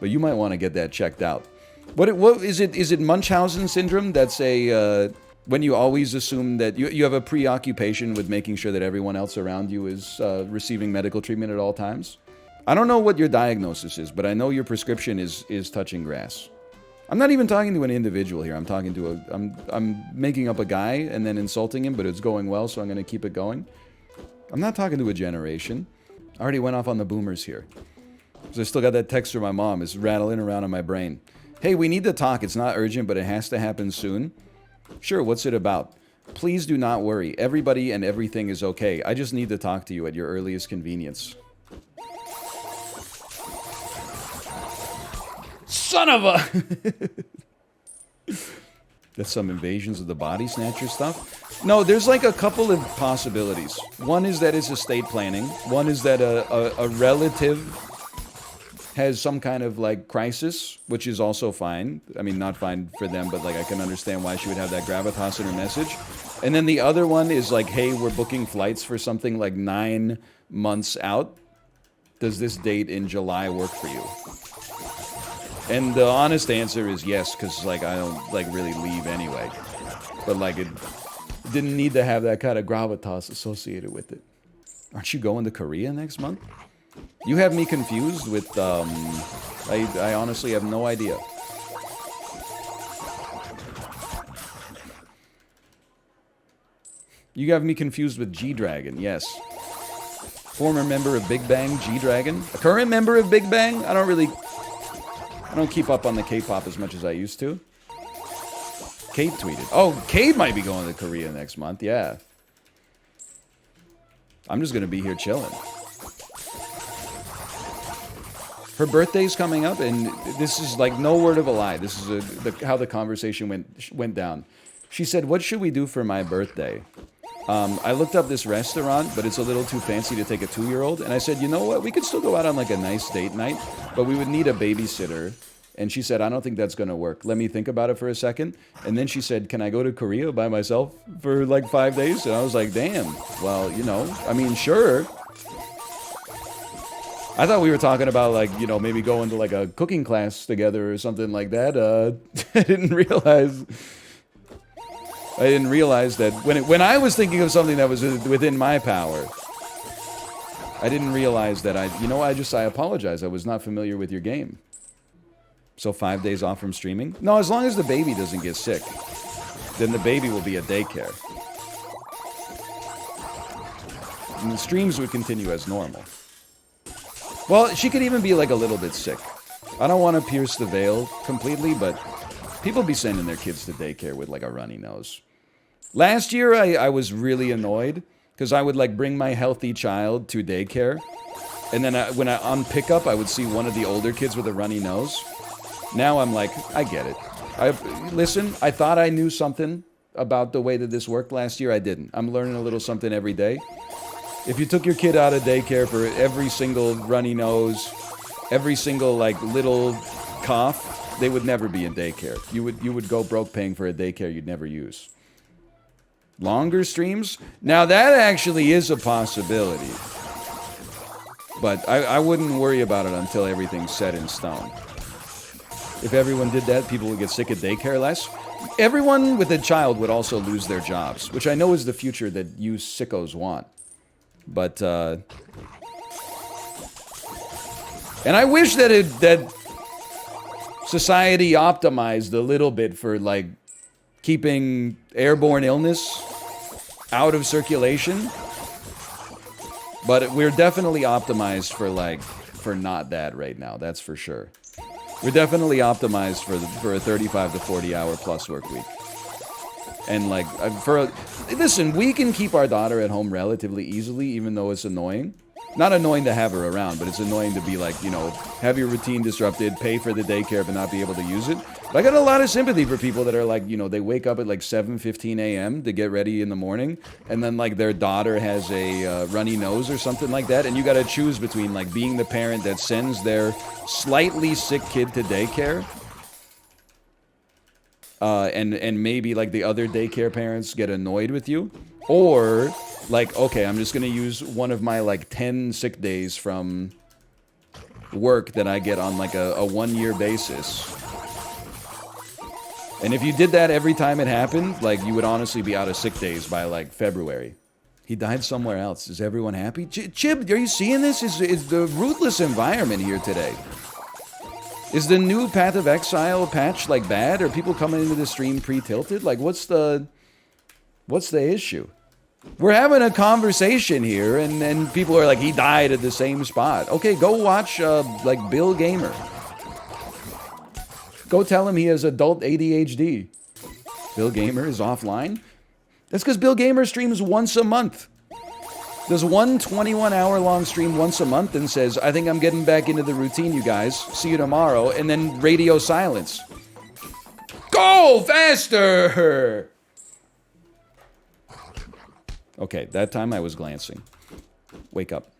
But you might want to get that checked out. What is it? Is it Munchausen syndrome? That's a when you always assume that you have a preoccupation with making sure that everyone else around you is receiving medical treatment at all times. I don't know what your diagnosis is, but I know your prescription is touching grass. I'm not even talking to an individual here. I'm talking to I'm making up a guy and then insulting him, but it's going well, so I'm going to keep it going. I'm not talking to a generation. I already went off on the boomers here. So I still got that text from my mom. It's rattling around in my brain. Hey, we need to talk. It's not urgent, but it has to happen soon. Sure, what's it about? Please do not worry. Everybody and everything is okay. I just need to talk to you at your earliest convenience. Son of a... That's some Invasions of the Body Snatcher stuff. No, there's like a couple of possibilities. One is that it's estate planning. One is that a relative has some kind of like crisis, which is also fine. I mean, not fine for them, but like I can understand why she would have that gravitas in her message. And then the other one is like, hey, we're booking flights for something like 9 months out. Does this date in July work for you? And the honest answer is yes, because like I don't like really leave anyway. But like it didn't need to have that kind of gravitas associated with it. Aren't you going to Korea next month? You have me confused with I honestly have no idea. You have me confused with G-Dragon, yes. Former member of Big Bang, G-Dragon. A current member of Big Bang? I don't keep up on the K-pop as much as I used to. Kate tweeted. Oh, Kate might be going to Korea next month, yeah. I'm just gonna be here chilling. Her birthday's coming up, and this is like no word of a lie. This is how the conversation went down. She said, what should we do for my birthday? I looked up this restaurant, but it's a little too fancy to take a 2-year-old. And I said, you know what? We could still go out on like a nice date night, but we would need a babysitter And she said, I don't think that's going to work. Let me think about it for a second. And then she said, can I go to Korea by myself for like 5 days? And I was like, damn, well, you know, I mean, sure. I thought we were talking about like, you know, maybe going to like a cooking class together or something like that. I didn't realize that when I was thinking of something that was within my power, I didn't realize that I apologize. I was not familiar with your game. So 5 days off from streaming? No, as long as the baby doesn't get sick, then the baby will be at daycare. And the streams would continue as normal. Well, she could even be like a little bit sick. I don't want to pierce the veil completely, but people be sending their kids to daycare with like a runny nose. Last year, I was really annoyed because I would like bring my healthy child to daycare. And then when I on pickup, I would see one of the older kids with a runny nose. Now I'm like, I get it. Listen, I thought I knew something about the way that this worked last year. I didn't. I'm learning a little something every day. If you took your kid out of daycare for every single runny nose, every single like little cough, they would never be in daycare. You would go broke paying for a daycare you'd never use. Longer streams? Now that actually is a possibility. But I wouldn't worry about it until everything's set in stone. If everyone did that, people would get sick at daycare less. Everyone with a child would also lose their jobs, which I know is the future that you sickos want. But, and I wish that society optimized a little bit for, like, keeping airborne illness out of circulation. But we're definitely optimized for not that right now, that's for sure. We're definitely optimized for a 35 to 40 hour plus work week. And like, listen, we can keep our daughter at home relatively easily, even though it's annoying. Not annoying to have her around, but it's annoying to be like, you know, have your routine disrupted, pay for the daycare, but not be able to use it. But I got a lot of sympathy for people that are like, you know, they wake up at like 7:15 a.m. to get ready in the morning, and then like their daughter has a runny nose or something like that, and you got to choose between like being the parent that sends their slightly sick kid to daycare, and maybe like the other daycare parents get annoyed with you, or like, okay, I'm just gonna use one of my like 10 sick days from work that I get on like a 1 year basis. And if you did that every time it happened, like you would honestly be out of sick days by like February. He died somewhere else. Is everyone happy? Chib, are you seeing this? Is the ruthless environment here today? Is the new Path of Exile patch like bad? Are people coming into the stream pre-tilted? Like what's the issue? We're having a conversation here, and people are like, he died at the same spot. Okay, go watch, like, Bill Gamer. Go tell him he has adult ADHD. Bill Gamer is offline? That's because Bill Gamer streams once a month. Does one 21-hour-long stream once a month and says, I think I'm getting back into the routine, you guys. See you tomorrow. And then radio silence. Go faster! Okay, that time I was glancing. Wake up.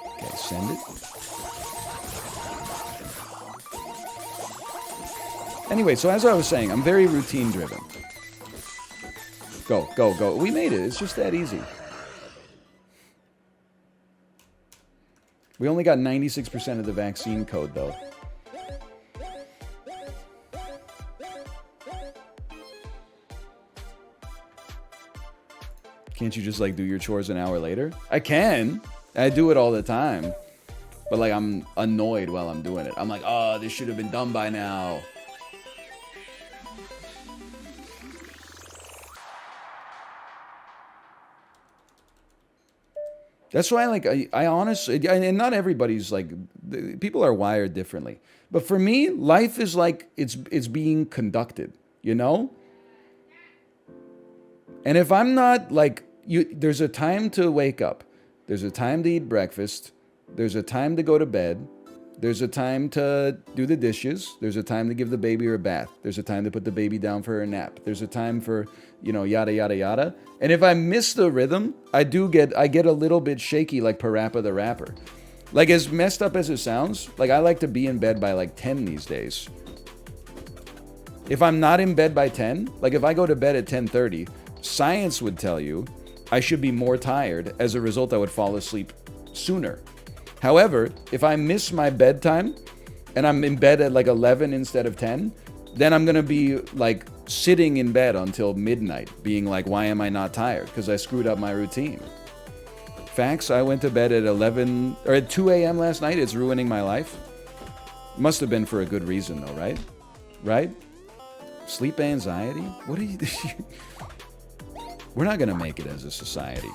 Okay, send it. Anyway, so as I was saying, I'm very routine driven. Go, go, go. We made it. It's just that easy. We only got 96% of the vaccine code, though. Can't you just, like, do your chores an hour later? I can. I do it all the time. But, like, I'm annoyed while I'm doing it. I'm like, oh, this should have been done by now. That's why, like, I honestly, and not everybody's, like, people are wired differently. But for me, life is like, it's being conducted, you know? And if I'm not, like, there's a time to wake up. There's a time to eat breakfast. There's a time to go to bed. There's a time to do the dishes. There's a time to give the baby her bath. There's a time to put the baby down for her nap. There's a time for, you know, yada, yada, yada. And if I miss the rhythm, I get a little bit shaky like Parappa the Rapper. Like, as messed up as it sounds, like, I like to be in bed by like 10 these days. If I'm not in bed by 10, like if I go to bed at 10:30, science would tell you I should be more tired. As a result, I would fall asleep sooner. However, if I miss my bedtime and I'm in bed at like 11 instead of 10, then I'm going to be like sitting in bed until midnight being like, why am I not tired? Because I screwed up my routine. Facts, I went to bed at 11 or at 2 a.m. last night. It's ruining my life. Must have been for a good reason though, right? Right? Sleep anxiety? What are you... We're not going to make it as a society.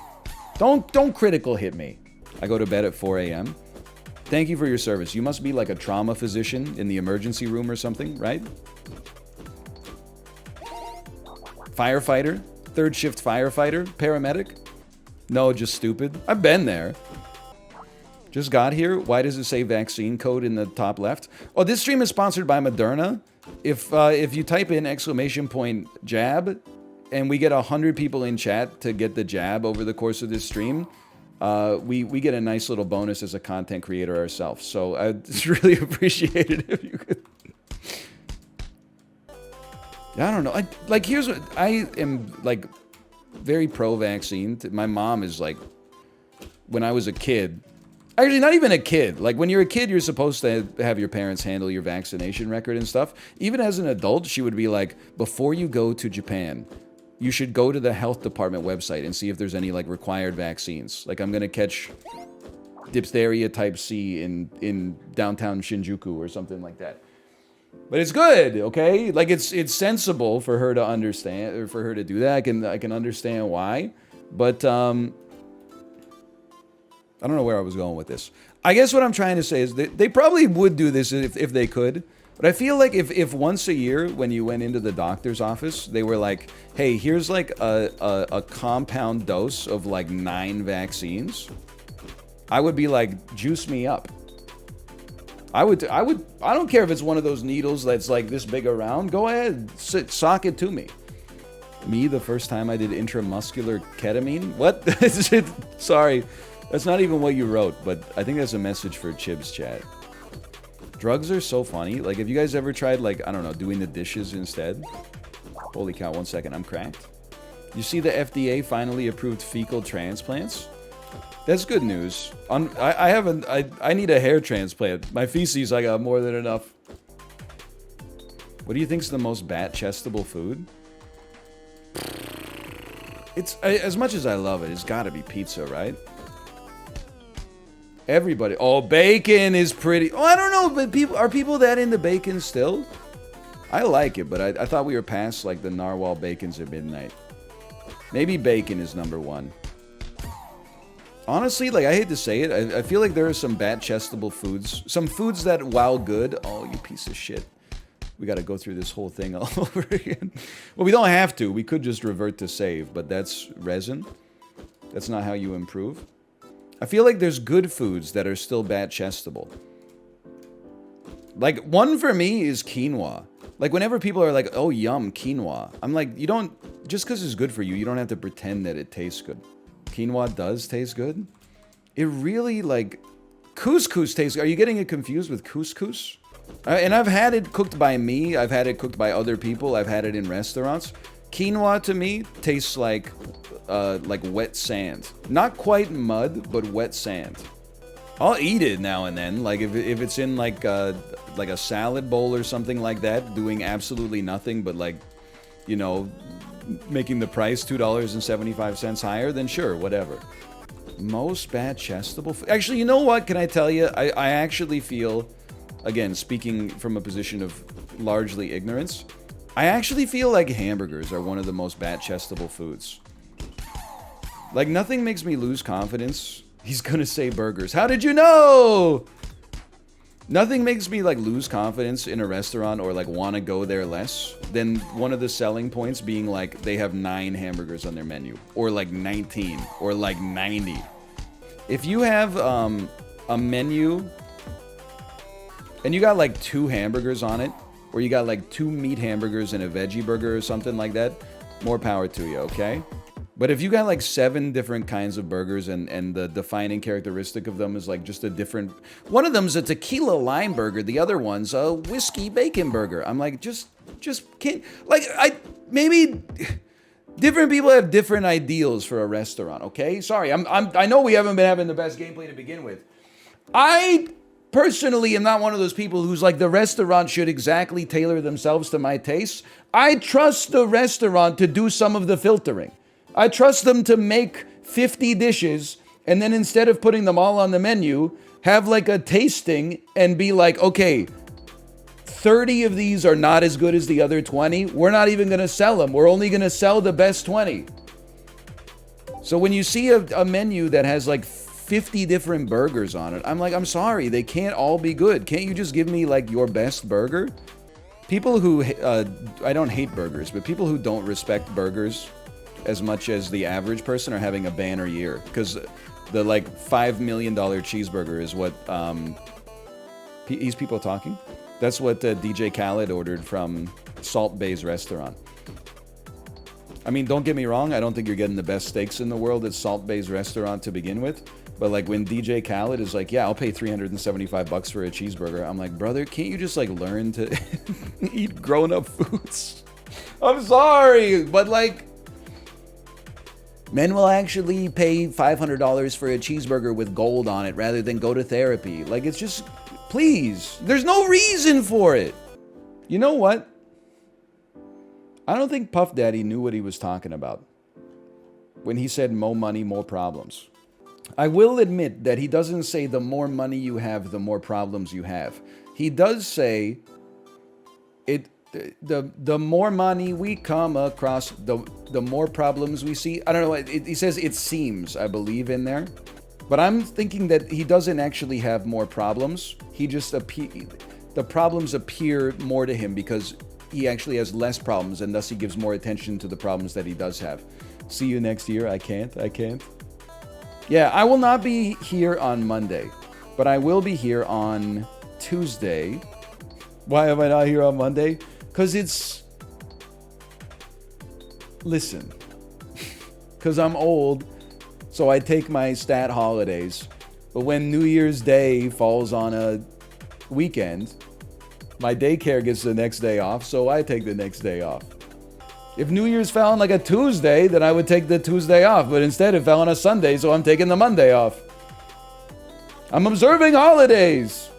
Don't critical hit me. I go to bed at 4 a.m. Thank you for your service. You must be like a trauma physician in the emergency room or something, right? Firefighter? Third shift firefighter? Paramedic? No, just stupid. I've been there. Just got here. Why does it say vaccine code in the top left? Oh, this stream is sponsored by Moderna. If you type in !jab and we get 100 people in chat to get the jab over the course of this stream, we get a nice little bonus as a content creator ourselves. So I'd really appreciate it if you could. I don't know. Here's what I am like, very pro-vaccine. My mom is like, when I was a kid. Actually, not even a kid. Like, when you're a kid, you're supposed to have your parents handle your vaccination record and stuff. Even as an adult, she would be like, before you go to Japan, you should go to the health department website and see if there's any, like, required vaccines. Like, I'm gonna catch diphtheria type C in downtown Shinjuku or something like that. But it's good, okay? Like, it's sensible for her to understand, or for her to do that. I can understand why. But, I don't know where I was going with this. I guess what I'm trying to say is that they probably would do this if they could. But I feel like if once a year when you went into the doctor's office, they were like, hey, here's like a compound dose of like 9 vaccines, I would be like, juice me up. I don't care if it's one of those needles that's like this big around. Go ahead, sock it to me. Me, the first time I did intramuscular ketamine? What? Sorry. That's not even what you wrote, but I think that's a message for Chib's chat. Drugs are so funny. Like, have you guys ever tried, like, I don't know, doing the dishes instead? Holy cow, 1 second, I'm cracked. You see the FDA finally approved fecal transplants? That's good news. I need a hair transplant. My feces, I got more than enough. What do you think's the most Batchest-able food? It's, as much as I love it, it's gotta be pizza, right? Everybody. Oh, bacon is pretty. Oh, I don't know, but are people that into bacon still? I like it, but I thought we were past like the narwhal bacons at midnight. Maybe bacon is #1. Honestly, like, I hate to say it, I feel like there are some Batchest-able foods. Some foods that, while good, oh, you piece of shit. We gotta go through this whole thing all over again. Well, we don't have to. We could just revert to save, but that's resin. That's not how you improve. I feel like there's good foods that are still Batchest-able. Like, one for me is quinoa. Like, whenever people are like, oh, yum, quinoa. I'm like, you don't, just because it's good for you, you don't have to pretend that it tastes good. Quinoa does taste good. It really, like, couscous tastes, are you getting it confused with couscous? And I've had it cooked by me. I've had it cooked by other people. I've had it in restaurants. Quinoa, to me, tastes like wet sand. Not quite mud, but wet sand. I'll eat it now and then. Like, if it's in, like a salad bowl or something like that, doing absolutely nothing but, like, you know, making the price $2.75 higher, then sure, whatever. Most Batchest-able food. Actually, you know what? Can I tell you? I actually feel, again, speaking from a position of largely ignorance, I actually feel like hamburgers are one of the most Batchest-able foods. Like, nothing makes me lose confidence. He's gonna say burgers. How did you know? Nothing makes me, like, lose confidence in a restaurant or, like, want to go there less than one of the selling points being, like, they have 9 hamburgers on their menu. Or, like, 19. Or, like, 90. If you have, a menu and you got like 2 hamburgers on it, or you got like 2 meat hamburgers and a veggie burger or something like that, more power to you, okay? But if you got like 7 different kinds of burgers and the defining characteristic of them is like just a different... One of them's a tequila lime burger, the other one's a whiskey bacon burger. I'm like, just can't... Like, maybe... Different people have different ideals for a restaurant, okay? Sorry, I know we haven't been having the best gameplay to begin with. I personally am not one of those people who's like, the restaurant should exactly tailor themselves to my tastes. I trust the restaurant to do some of the filtering. I trust them to make 50 dishes, and then instead of putting them all on the menu, have like a tasting and be like, okay, 30 of these are not as good as the other 20. We're not even going to sell them. We're only going to sell the best 20. So when you see a menu that has like 50 different burgers on it, I'm like, I'm sorry, they can't all be good. Can't you just give me like your best burger? People who, I don't hate burgers, but people who don't respect burgers as much as the average person are having a banner year. Because the like $5 million cheeseburger is what, these people talking? That's what DJ Khaled ordered from Salt Bay's restaurant. I mean, don't get me wrong, I don't think you're getting the best steaks in the world at Salt Bay's restaurant to begin with. But like when DJ Khaled is like, yeah, I'll pay $375 for a cheeseburger. I'm like, brother, can't you just like learn to eat grown-up foods? I'm sorry, but like, men will actually pay $500 for a cheeseburger with gold on it rather than go to therapy. Like, it's just... Please, there's no reason for it. You know what? I don't think Puff Daddy knew what he was talking about when he said more money, more problems. I will admit that he doesn't say the more money you have, the more problems you have. He does say the more money we come across, the more problems we see. I don't know. He says it seems, I believe, in there. But I'm thinking that he doesn't actually have more problems. He just the problems appear more to him because he actually has less problems, and thus he gives more attention to the problems that he does have. See you next year. I can't. Yeah, I will not be here on Monday, but I will be here on Tuesday. Why am I not here on Monday? Because it's... Listen. Because I'm old. So I take my stat holidays, but when New Year's Day falls on a weekend, my daycare gets the next day off, so I take the next day off. If New Year's fell on like a Tuesday, then I would take the Tuesday off, but instead it fell on a Sunday, so I'm taking the Monday off. I'm observing holidays.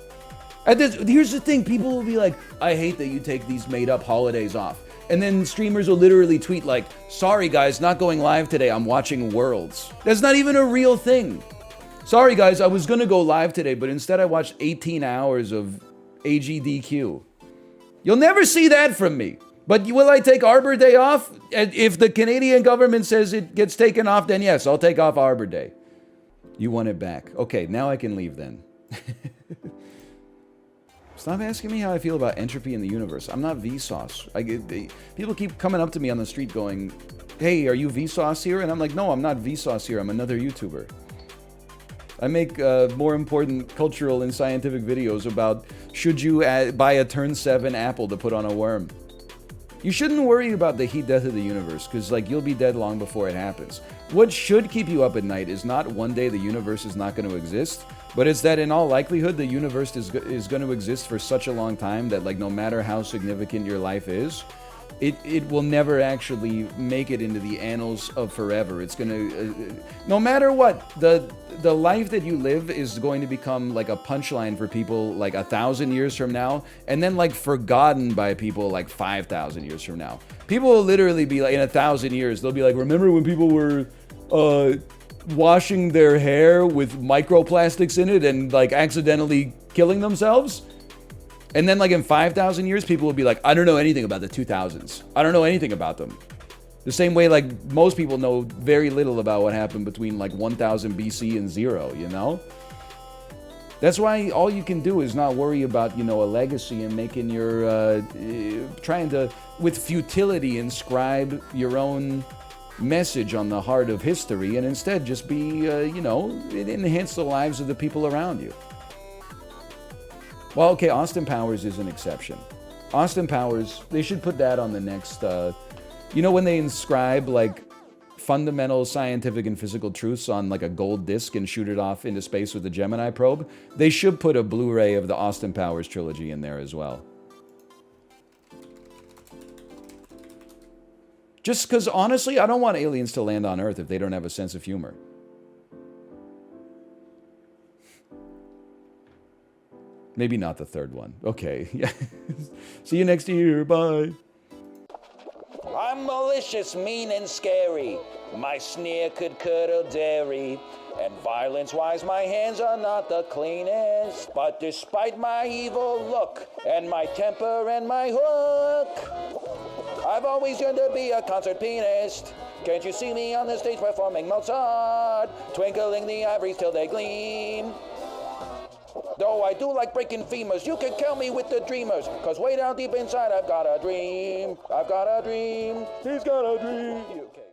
Here's the thing, people will be like, I hate that you take these made-up holidays off. And then streamers will literally tweet like, sorry guys, not going live today, I'm watching Worlds. That's not even a real thing. Sorry guys, I was gonna go live today, but instead I watched 18 hours of AGDQ. You'll never see that from me. But will I take Arbor Day off? If the Canadian government says it gets taken off, then yes, I'll take off Arbor Day. You want it back. Okay, now I can leave then. Stop asking me how I feel about entropy in the universe. I'm not Vsauce. People keep coming up to me on the street going, hey, are you Vsauce here? And I'm like, no, I'm not Vsauce here. I'm another YouTuber. I make more important cultural and scientific videos about should you buy a Turn 7 apple to put on a worm. You shouldn't worry about the heat death of the universe, because like you'll be dead long before it happens. What should keep you up at night is not one day the universe is not going to exist, but it's that in all likelihood the universe is going to exist for such a long time that like no matter how significant your life is, it will never actually make it into the annals of forever. It's going to, no matter what, the life that you live is going to become like a punchline for people like 1,000 years from now, and then like forgotten by people like 5,000 years from now. People will literally be like, in 1,000 years, they'll be like, remember when people were washing their hair with microplastics in it and like accidentally killing themselves? And then like in 5,000 years, people will be like, I don't know anything about the 2000s. I don't know anything about them. The same way like most people know very little about what happened between like 1000 BC and 0, you know? That's why all you can do is not worry about, you know, a legacy and making your, trying to, with futility, inscribe your own message on the heart of history, and instead just be, you know, enhance the lives of the people around you. Well, okay, Austin Powers is an exception. Austin Powers, they should put that on the next, you know when they inscribe, like, fundamental scientific and physical truths on, like, a gold disc and shoot it off into space with the Gemini probe? They should put a Blu-ray of the Austin Powers trilogy in there as well. Just because, honestly, I don't want aliens to land on Earth if they don't have a sense of humor. Maybe not the third one. Okay. Yeah. See you next year. Bye. I'm malicious, mean, and scary. My sneer could curdle dairy. And violence-wise, my hands are not the cleanest. But despite my evil look, and my temper and my hook, I've always yearned to be a concert pianist. Can't you see me on the stage performing Mozart, twinkling the ivories till they gleam? Though I do like breaking femurs, you can count me with the dreamers, cause way down deep inside I've got a dream. I've got a dream. He's got a dream. Okay.